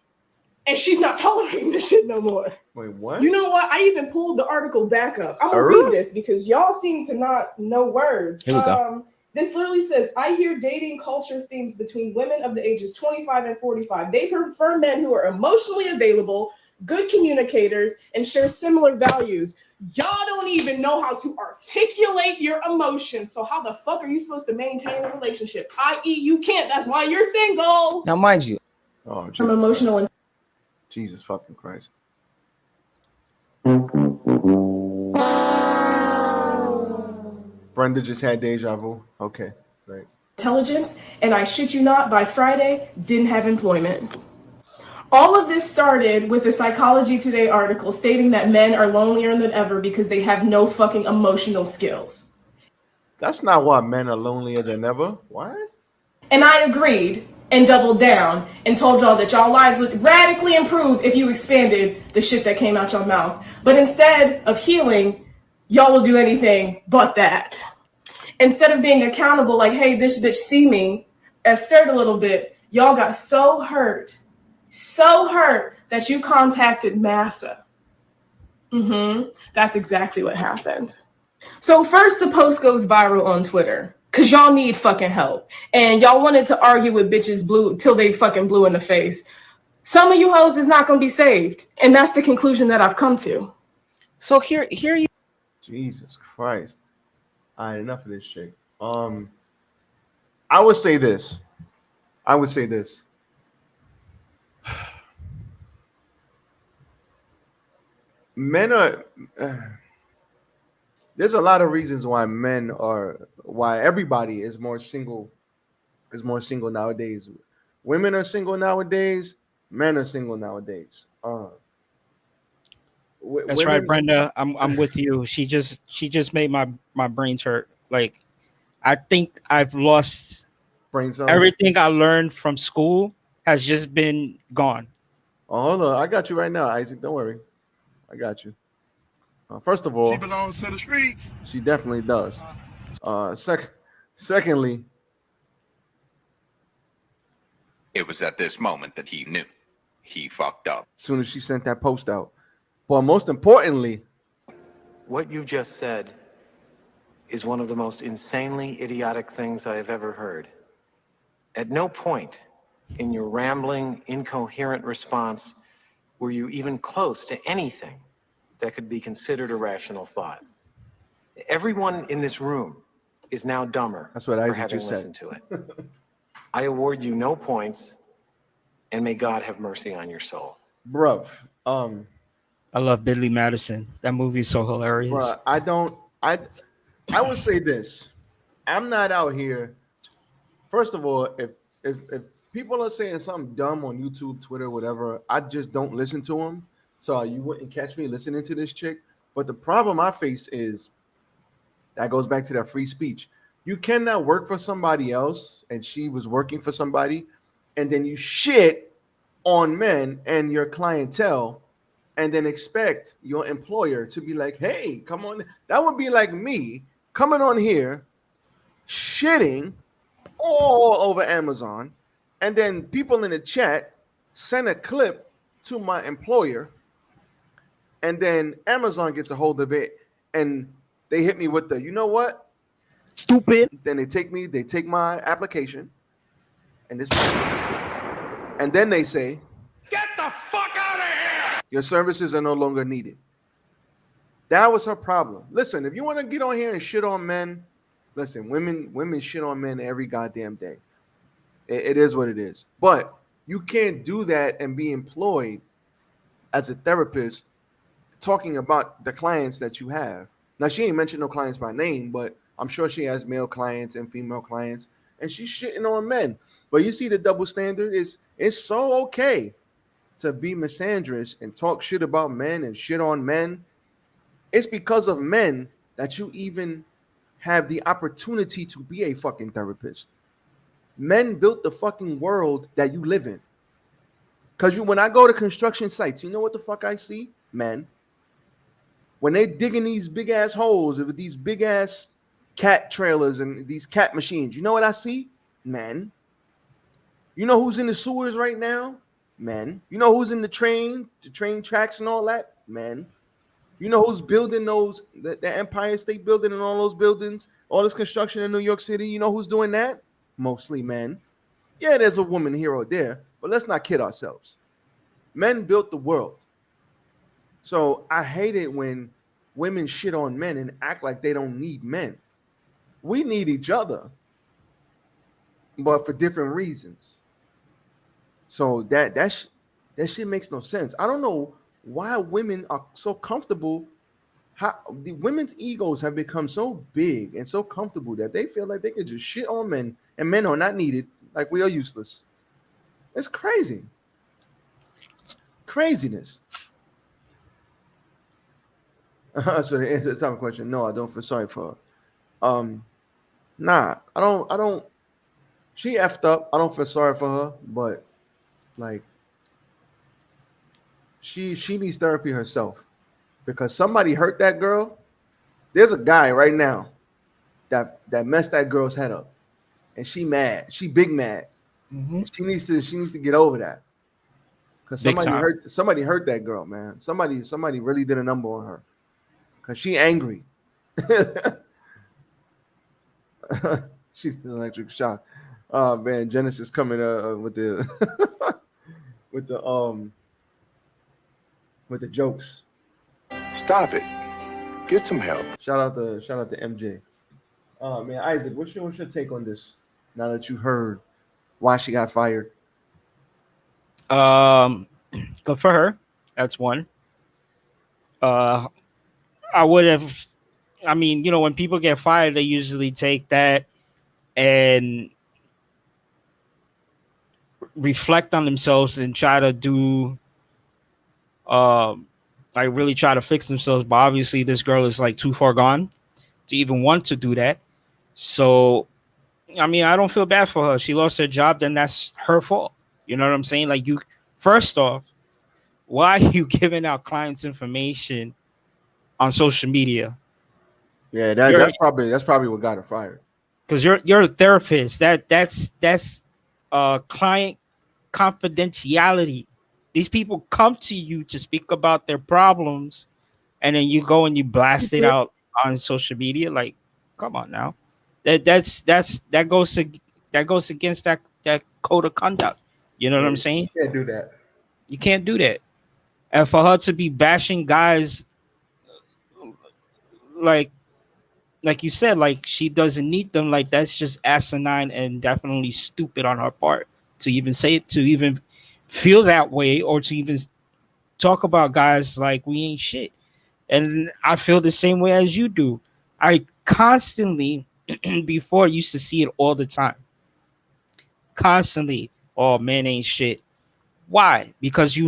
And she's not tolerating this shit no more. Wait, what? You know what? I even pulled the article back up. I'm gonna read this because y'all seem to not know words. Here we go. This literally says, I hear dating culture themes between women of the ages 25 and 45. They prefer men who are emotionally available, good communicators, and share similar values. Y'all don't even know how to articulate your emotions. So how the fuck are you supposed to maintain a relationship? I.e., you can't. That's why you're single. Now, mind you, from emotional and Jesus fucking Christ. Brenda just had deja vu. Okay, great. Intelligence, and I shit you not, by Friday, didn't have employment. All of this started with a Psychology Today article stating that men are lonelier than ever because they have no fucking emotional skills. That's not why men are lonelier than ever. What? And I agreed and doubled down and told y'all that y'all lives would radically improve if you expanded the shit that came out your mouth. But instead of healing, y'all will do anything but that. Instead of being accountable, like, hey, this bitch see me, assert a little bit, y'all got so hurt that you contacted Massa. That's exactly what happened. So first the post goes viral on Twitter because y'all need fucking help. And y'all wanted to argue with bitches blue till they fucking blue in the face. Some of you hoes is not going to be saved. And that's the conclusion that I've come to. So here you. Jesus Christ. All right, enough of this chick. I would say this. Men are there's a lot of reasons why everybody is more single nowadays. Women are single nowadays, men are single nowadays. That's right, Brenda. I'm with you. She just made my brains hurt. Like, I think I've lost brain cells. Everything I learned from school has just been gone. Oh, hold on. I got you right now, Isaac. Don't worry. I got you. First of all, She belongs to the streets. She definitely does. Secondly, it was at this moment that he knew he fucked up. As soon as she sent that post out. But most importantly, what you just said is one of the most insanely idiotic things I have ever heard. At no point in your rambling, incoherent response were you even close to anything that could be considered a rational thought. Everyone in this room is now dumber. That's what for Isaac having just listened said. to it. I award you no points, and may God have mercy on your soul. Bruv, I love Billy Madison. That movie is so hilarious. Bruh, I would say this. I'm not out here. First of all, if people are saying something dumb on YouTube, Twitter, whatever, I just don't listen to them. So you wouldn't catch me listening to this chick. But the problem I face is that goes back to that free speech. You cannot work for somebody else, and she was working for somebody, and then you shit on men and your clientele, and then expect your employer to be like, hey, come on. That would be like me coming on here, shitting all over Amazon, and then people in the chat send a clip to my employer, and then Amazon gets a hold of it, and they hit me with the, you know what? Stupid. Then they take my application, and this, and then they say, Get the fuck out of here! your services are no longer needed. That was her problem. Listen, if you want to get on here and shit on men, listen, women shit on men every goddamn day. It is what it is. But you can't do that and be employed as a therapist talking about the clients that you have. Now, she ain't mentioned no clients by name, but I'm sure she has male clients and female clients, and she's shitting on men. But you see the double standard is it's so okay to be misandrous and talk shit about men and shit on men. It's because of men that you even have the opportunity to be a fucking therapist. Men built the fucking world that you live in. Because when I go to construction sites, you know what the fuck I see? Men. When they digging these big ass holes with these big ass cat trailers and these cat machines, you know what I see? Men. You know who's in the sewers right now? Men. You know who's in the train tracks and all that? Men. You know who's building the Empire State Building and all those buildings, all this construction in New York City? You know who's doing that? Mostly men. Yeah, there's a woman here or there, but let's not kid ourselves. Men built the world. So I hate it when women shit on men and act like they don't need men. We need each other, but for different reasons. So that shit makes no sense. I don't know why women are so comfortable. How the women's egos have become so big and so comfortable that they feel like they could just shit on men, and men are not needed, like we are useless. It's crazy. Craziness. So to answer the top question, no, I don't feel sorry for her. Nah, I don't. She effed up. I don't feel sorry for her, but like she needs therapy herself because somebody hurt that girl. There's a guy right now that messed that girl's head up, and she mad. She big mad. Mm-hmm. She needs to get over that because somebody hurt that girl, man. Somebody really did a number on her because she angry. She's an electric shock. Oh man, Genesis coming with the with the jokes. Stop it. Get some help. Shout out to MJ. Oh man, Isaac, what's your take on this? Now that you heard why she got fired. Good for her. That's one. I would have. I mean, when people get fired, they usually take that and reflect on themselves and try to do, like really try to fix themselves. But obviously, this girl is like too far gone to even want to do that. So, I mean, I don't feel bad for her. She lost her job, then that's her fault. You know what I'm saying? Like, first off, why are you giving out clients' information on social media? Yeah, that's probably what got her fired. Because you're a therapist. That's client confidentiality. These people come to you to speak about their problems, and then you go and you blast it out on social media. Like, come on now, that goes against that code of conduct. You know what I'm saying? You can't do that. You can't do that. And for her to be bashing guys, like you said, like she doesn't need them, like that's just asinine and definitely stupid on her part to even say it, to even feel that way, or to even talk about guys like we ain't shit. And I feel the same way as you do. I constantly before used to see it all the time. Constantly, oh, man ain't shit. Why? Because you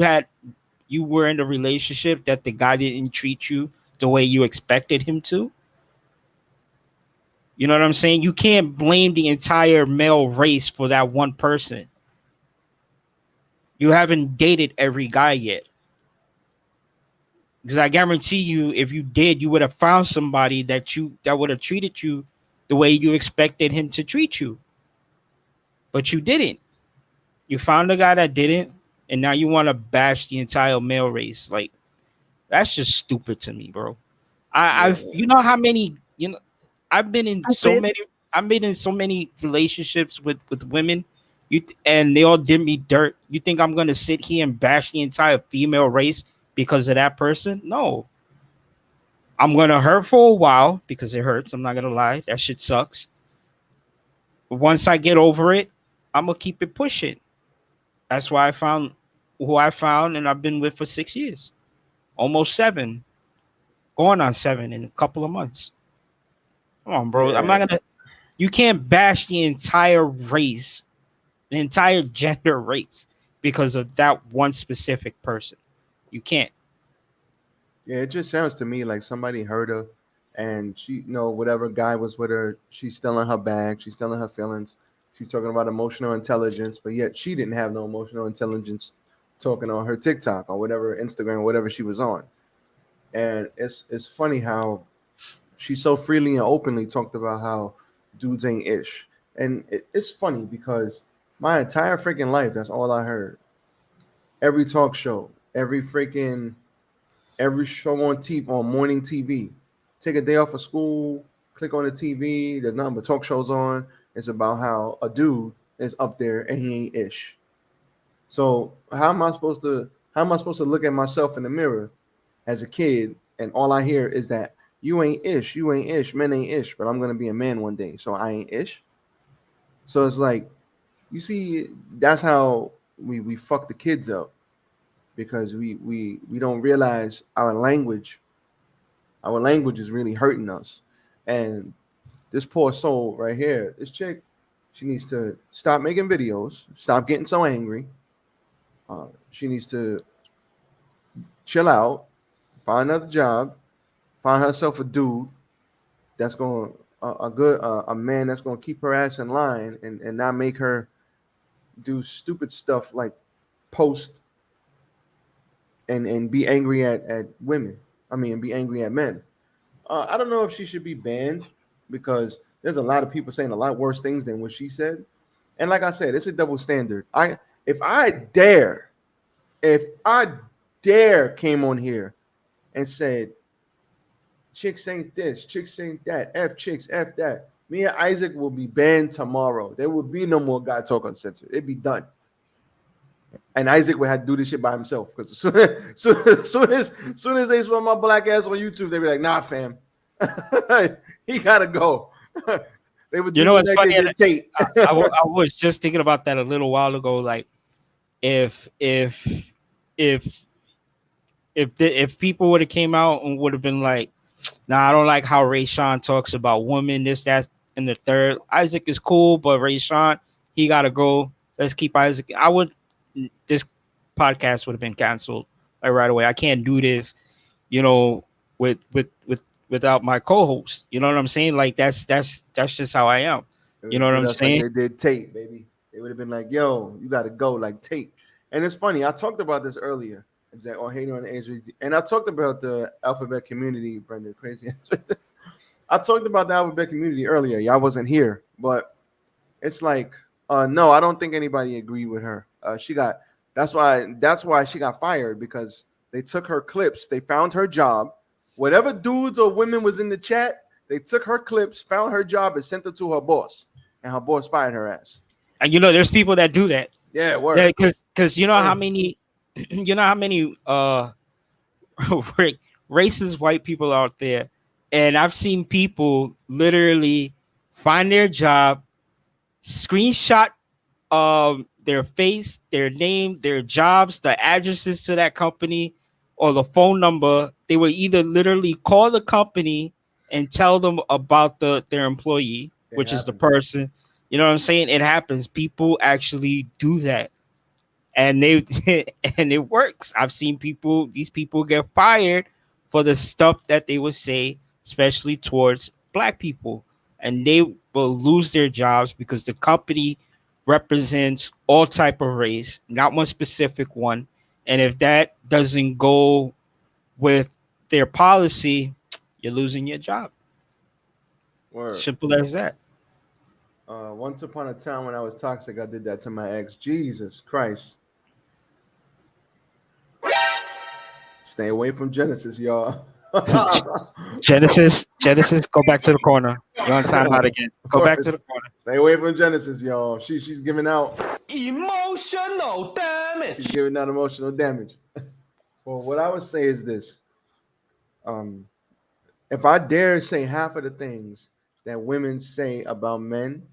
were in a relationship that the guy didn't treat you the way you expected him to. You know what I'm saying? You can't blame the entire male race for that one person. You haven't dated every guy yet. Because I guarantee you, if you did, you would have found somebody that would have treated you the way you expected him to treat you. But you didn't. You found a guy that didn't, and now you want to bash the entire male race. Like, that's just stupid to me, bro. I've you know how many I've been in so many relationships with women, and they all did me dirt. You think I'm gonna sit here and bash the entire female race because of that person? No. I'm gonna hurt for a while because it hurts. I'm not gonna lie. That shit sucks. But once I get over it, I'm gonna keep it pushing. That's why I found who I found and I've been with for 6 years. Almost 7. Going on 7 in a couple of months. Come on, bro. Yeah. I'm not gonna. You can't bash the entire race, the entire gender race, because of that one specific person. You can't. Yeah, it just sounds to me like somebody hurt her, and she, whatever guy was with her, she's still in her bag. She's still in her feelings. She's talking about emotional intelligence, but yet she didn't have no emotional intelligence talking on her TikTok or whatever, Instagram, whatever she was on. And it's funny how she so freely and openly talked about how dudes ain't ish. And it's funny because my entire freaking life, that's all I heard. Every talk show, every show on TV, on morning TV. Take a day off of school, click on the TV. There's nothing but talk shows on. It's about how a dude is up there and he ain't ish. So how am I supposed to look at myself in the mirror as a kid and all I hear is that you ain't ish, men ain't ish, but I'm gonna be a man one day, so I ain't ish. So it's like, you see, that's how we fuck the kids up, because we don't realize our language is really hurting us. And this poor soul right here, this chick, she needs to stop making videos, stop getting so angry. She needs to chill out, find another job, find herself a dude that's going a man that's going to keep her ass in line and not make her do stupid stuff like post and be angry at women. I mean, be angry at men. I don't know if she should be banned, because there's a lot of people saying a lot worse things than what she said. And like I said, it's a double standard. If I dare came on here and said, chicks ain't this, chicks ain't that, F chicks, F that, me and Isaac will be banned tomorrow. There will be no more Guy Talk Uncensored. It'd be done. And Isaac would have to do this shit by himself, because as soon as they saw my black ass on YouTube, they'd be like, nah, fam. He gotta go. They would do What's like funny? they did Tate. I was just thinking about that a little while ago. Like, if people would have came out and would have been like, nah, I don't like how Ray Sean talks about women, this, that, and the third. Isaac is cool, but Ray Sean, he gotta go. Let's keep Isaac. This podcast would have been canceled like right away. I can't do this, without my co-host. You know what I'm saying? Like that's just how I am. You know what I'm saying? Like they did Tate, baby. They would have been like, yo, you gotta go like Tate. And it's funny, I talked about this earlier. Or hating on the and I talked about the alphabet community, Brenda. Crazy. I talked about the alphabet community earlier. Y'all wasn't here, but it's like, no, I don't think anybody agreed with her. That's why she got fired, because they took her clips. They found her job. Whatever dudes or women was in the chat, they took her clips, found her job, and sent it to her boss, and her boss fired her ass. And there's people that do that. Yeah, word. Because how many racist white people out there, and I've seen people literally find their job, screenshot their face, their name, their jobs, the addresses to that company, or the phone number. They would either literally call the company and tell them about their employee, which is the person. You know what I'm saying? It happens. People actually do that. And and it works. I've seen these people get fired for the stuff that they would say, especially towards black people. And they will lose their jobs because the company represents all type of race, not one specific one. And if that doesn't go with their policy, you're losing your job. Word. Simple as that. Once upon a time when I was toxic, I did that to my ex. Jesus Christ. Stay away from Genesis, y'all. Genesis, go back to the corner. You're on timeout again. Go back to the corner. Stay away from Genesis, y'all. She's giving out Emotional damage. She's giving out emotional damage. Well, what I would say is this. If I dare say half of the things that women say about men,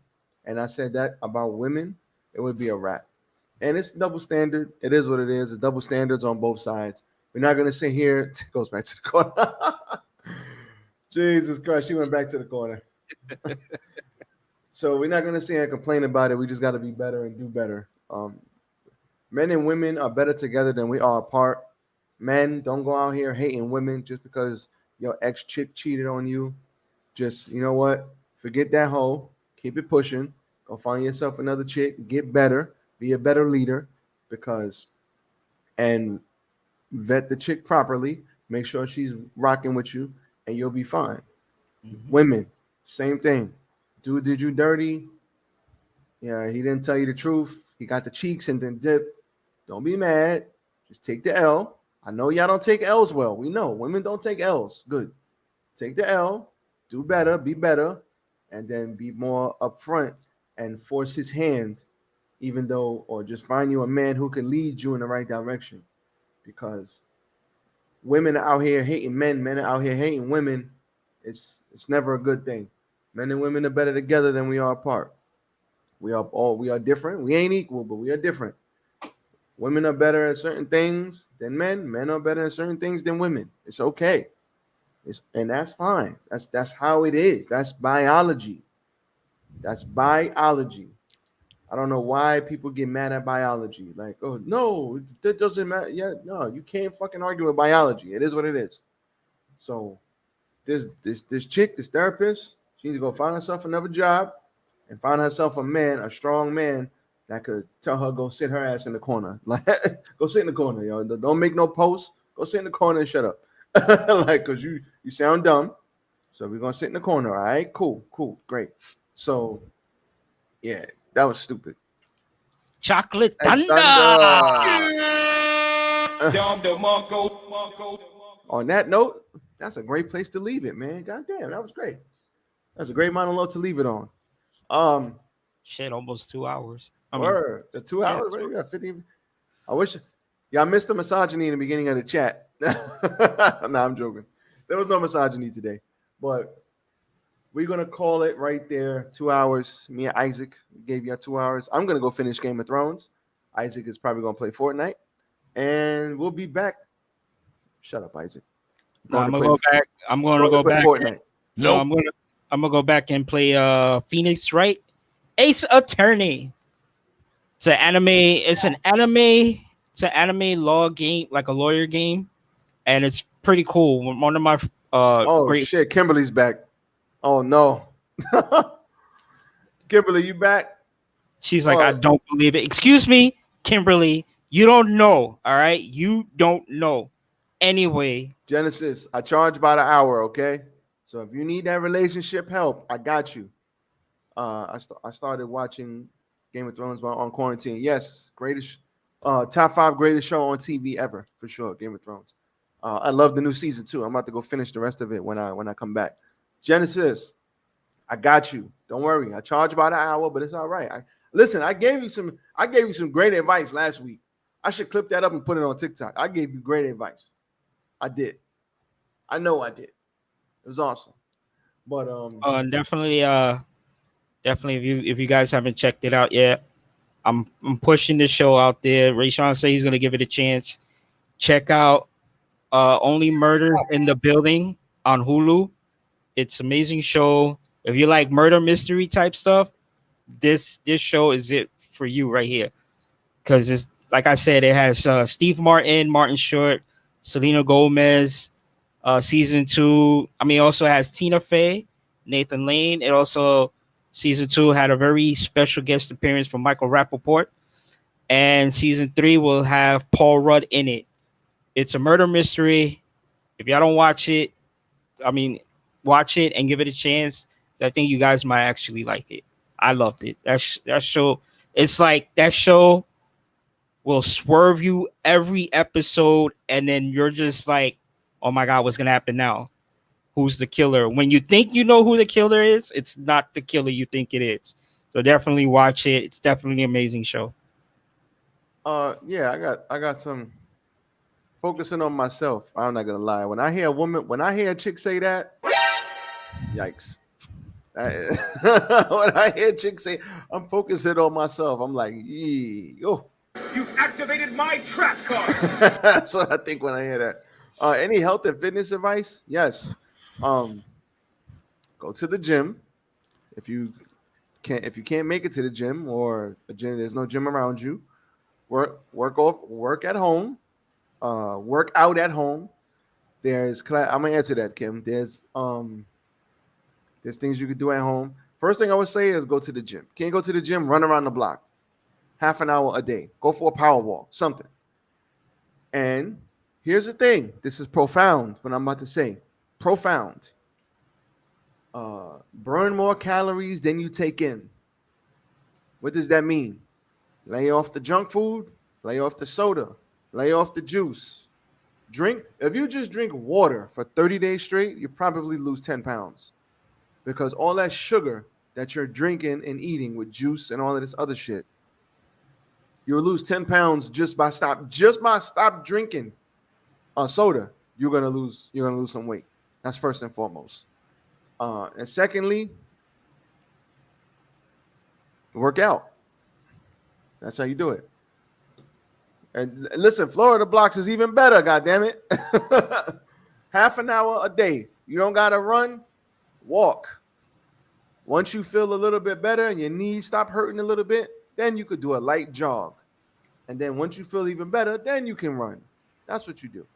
and I said that about women, it would be a wrap. And it's double standard. It is what it is. It's double standards on both sides. We're not going to sit here. It goes back to the corner. Jesus Christ, she went back to the corner. So we're not going to sit here and complain about it. We just got to be better and do better. Men and women are better together than we are apart. Men, don't go out here hating women just because your ex chick cheated on you. Just, you know what? Forget that hoe. Keep it pushing. Go find yourself another chick. Get better. Be a better leader. And vet the chick properly. Make sure she's rocking with you, and you'll be fine. Mm-hmm. Women, same thing. Dude did you dirty. Yeah, he didn't tell you the truth. He got the cheeks and then dip. Don't be mad. Just take the L. I know y'all don't take L's well. We know women don't take L's. Good. Take the L. Do better. Be better. And then be more upfront and force his hand, even though, or just find you a man who can lead you in the right direction. Because women are out here hating men are out here hating women. It's never a good thing. Men and women are better together than we are apart. We are different. We ain't equal, but we are different. Women are better at certain things than men. Men are better at certain things than women. It's okay. And that's fine. That's how it is. That's biology. That's biology. I don't know why people get mad at biology. Like, oh no, that doesn't matter. Yeah, no, you can't fucking argue with biology. It is what it is. So this chick, this therapist, she needs to go find herself another job and find herself a man, a strong man that could tell her go sit her ass in the corner. Like, go sit in the corner, yo. Don't make no posts. Go sit in the corner and shut up. Like, cause you sound dumb. So we're gonna sit in the corner. All right, cool, great. So yeah, that was stupid. Chocolate Thunder. On that note, that's a great place to leave it, man. God damn, that was great. That's a great monologue to leave it on. Shit, almost 2 hours. The 2 hours. Yeah, right? 50. I wish y'all missed the misogyny in the beginning of the chat. No, I'm joking. There was no misogyny today, but we're gonna call it right there. 2 hours. Me and Isaac gave you 2 hours. I'm gonna go finish Game of Thrones. Isaac is probably gonna play Fortnite, and we'll be back. Shut up, Isaac. I'm gonna go back. I'm gonna go back. Fortnite. No, I'm gonna go back and play Phoenix Wright Ace Attorney. It's an anime. It's an anime law game, like a lawyer game, and it's pretty cool. One of my great shit. Kimberly's back. Oh no. Kimberly, you back? She's like, I don't believe it. Excuse me, Kimberly. You don't know. All right. You don't know. Anyway. Genesis, I charge by the hour, okay? So if you need that relationship help, I got you. I started watching Game of Thrones while on quarantine. Yes, greatest top 5 greatest show on TV ever, for sure. Game of Thrones. I love the new season too. I'm about to go finish the rest of it when I come back. Genesis, I got you. Don't worry. I charge by the hour, but it's all right. Listen, I gave you some great advice last week. I should clip that up and put it on TikTok. I gave you great advice. I did. I know I did. It was awesome. But definitely if you guys haven't checked it out yet, I'm pushing this show out there. Rayshawn said he's gonna give it a chance. Check out Only Murders in the Building on Hulu. It's an amazing show. If you like murder mystery type stuff, this show is it for you right here. Because it's like I said, it has Steve Martin, Martin Short, Selena Gomez, Season 2, I mean, also has Tina Fey, Nathan Lane. It also, season 2 had a very special guest appearance from Michael Rappaport. And season 3 will have Paul Rudd in it. It's a murder mystery. If y'all don't watch it, I mean, watch it and give it a chance. I think you guys might actually like it. I loved it. That show, it's like that show will swerve you every episode, and then you're just like, oh my God, what's gonna happen now? Who's the killer? When you think you know who the killer is, it's not the killer you think it is. So definitely watch it. It's definitely an amazing show. Yeah, I got some focusing on myself. I'm not gonna lie. When I hear a chick say that, yikes. When I hear chicks say, I'm focusing on myself, I'm like, yo. You've activated my trap card. That's what I think when I hear that. Any health and fitness advice? Yes. Go to the gym. If you can't make it to the gym, or a gym, there's no gym around you, work at home, work out at home. I'm gonna answer that, Kim. There's things you could do at home. First thing I would say is go to the gym. Can't go to the gym, run around the block. Half an hour a day. Go for a power walk, something. And here's the thing. This is profound, what I'm about to say. Profound. Burn more calories than you take in. What does that mean? Lay off the junk food, lay off the soda, lay off the juice. If you just drink water for 30 days straight, you probably lose 10 pounds. Because all that sugar that you're drinking and eating with juice and all of this other shit, you'll lose 10 pounds just by stop drinking soda. You're gonna lose some weight. That's first and foremost. And secondly, work out. That's how you do it. And listen, Florida blocks is even better, goddammit. Half an hour a day. You don't gotta run, walk. Once you feel a little bit better and your knees stop hurting a little bit, then you could do a light jog. And then once you feel even better, then you can run. That's what you do.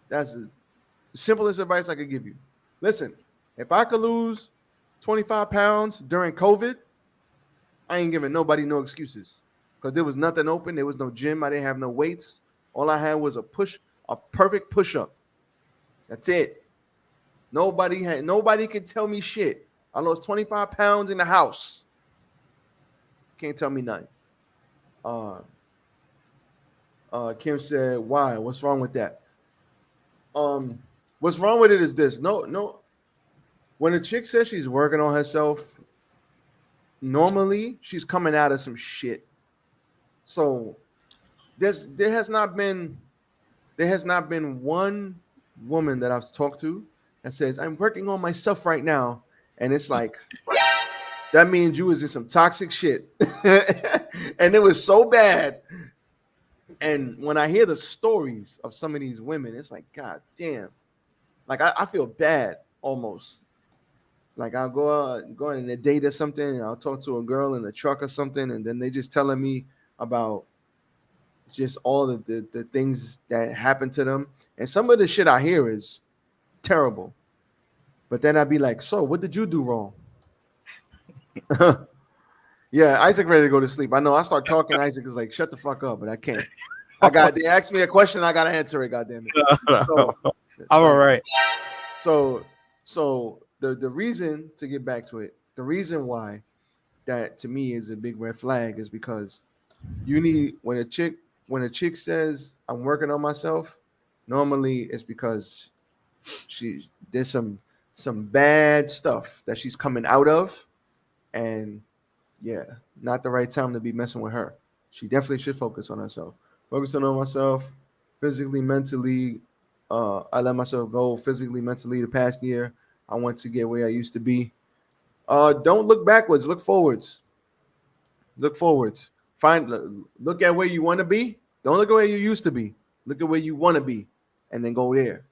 That's the simplest advice I could give you. Listen, if I could lose 25 pounds during COVID, I ain't giving nobody no excuses. Because there was nothing open. There was no gym. I didn't have no weights. All I had was a perfect push-up. That's it. Nobody can tell me shit. I lost 25 pounds in the house. Can't tell me nothing. Kim said, why? What's wrong with that? What's wrong with it is this. No. When a chick says she's working on herself, normally she's coming out of some shit. So there has not been one woman that I've talked to that says, I'm working on myself right now. And it's like, that means you was in some toxic shit. And it was so bad. And when I hear the stories of some of these women, it's like, God damn. Like, I feel bad almost. Like, I'll go on a date or something, and I'll talk to a girl in the truck or something, and then they just telling me about just all the things that happen to them. And some of the shit I hear is terrible. But then I'd be like, so what did you do wrong? Yeah, Isaac ready to go to sleep. I know I start talking, Isaac is like, shut the fuck up, but I can't. They asked me a question, I gotta answer it, goddamn it. So, I'm all right. So the reason, to get back to it, the reason why that to me is a big red flag is because you need, when a chick says I'm working on myself, normally it's because there's some bad stuff that she's coming out of, and yeah, not the right time to be messing with her. She definitely should focus on herself. Focusing on myself, physically, mentally. I let myself go physically, mentally the past year. I want to get where I used to be. Don't look backwards, look forwards. Look forwards. Look at where you want to be. Don't look at where you used to be. Look at where you want to be, and then go there.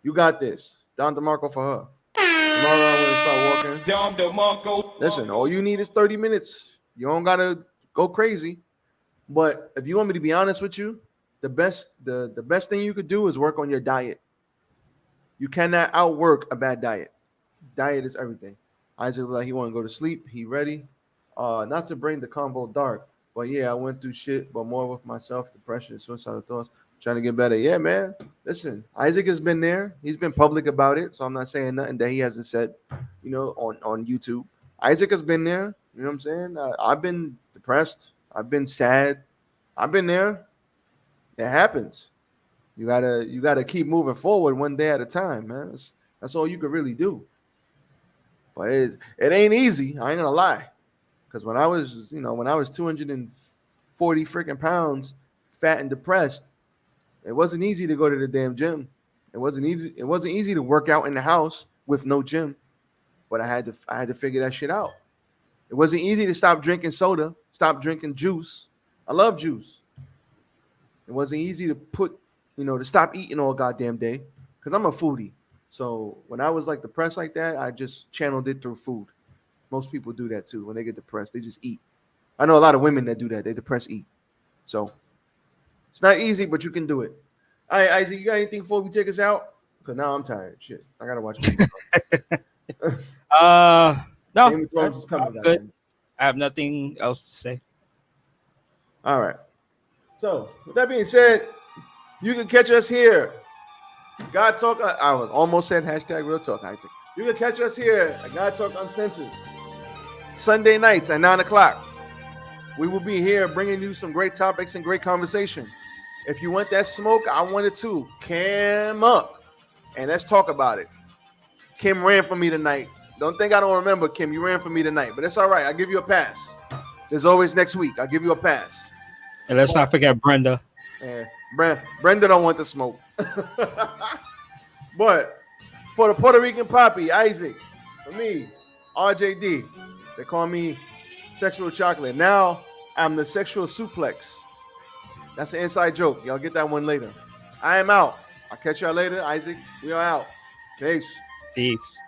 You got this. Don DeMarco for her. Tomorrow I'm gonna start walking. Don DeMarco. Listen, all you need is 30 minutes. You don't gotta go crazy. But if you want me to be honest with you, the best thing you could do is work on your diet. You cannot outwork a bad diet. Diet is everything. Isaac like he want to go to sleep. He ready. Not to bring the convo dark, but yeah, I went through shit, but more with myself, depression, suicidal thoughts, trying to get better. Yeah, man. Listen, Isaac has been there. He's been public about it, so I'm not saying nothing that he hasn't said, on YouTube. Isaac has been there. You know what I'm saying? I've been depressed. I've been sad. I've been there. It happens. You gotta keep moving forward one day at a time, man. That's all you could really do. But it ain't easy. I ain't gonna lie. Because when I was 240 freaking pounds, fat and depressed, it wasn't easy to go to the damn gym. It wasn't easy. It wasn't easy to work out in the house with no gym. But I had to figure that shit out. It wasn't easy to stop drinking soda, stop drinking juice. I love juice. It wasn't easy to to stop eating all goddamn day because I'm a foodie. So when I was like depressed like that, I just channeled it through food. Most people do that too. When they get depressed, they just eat. I know a lot of women that do that. They depress eat. So it's not easy, but you can do it. All right, Isaac, you got anything before we take us out? Because now I'm tired. Shit, I gotta watch. No, Game of Thrones is coming. Good. I have nothing else to say. All right. So with that being said, you can catch us here. Guytalk. I was almost said hashtag real talk, Isaac. You can catch us here at Guytalk Uncensored. Sunday nights at 9 o'clock. We will be here bringing you some great topics and great conversation. If you want that smoke, I want it too. Cam up and let's talk about it. Kim ran for me tonight. Don't think I don't remember, Kim. You ran for me tonight, but it's all right. I'll give you a pass. There's always next week. I'll give you a pass. And let's not forget Brenda. Yeah, Brenda don't want the smoke. But for the Puerto Rican Poppy, Isaac, for me, RJD, they call me Sexual Chocolate. Now I'm the Sexual Suplex. That's an inside joke. Y'all get that one later. I am out. I'll catch y'all later. Isaac, we are out. Peace. Peace.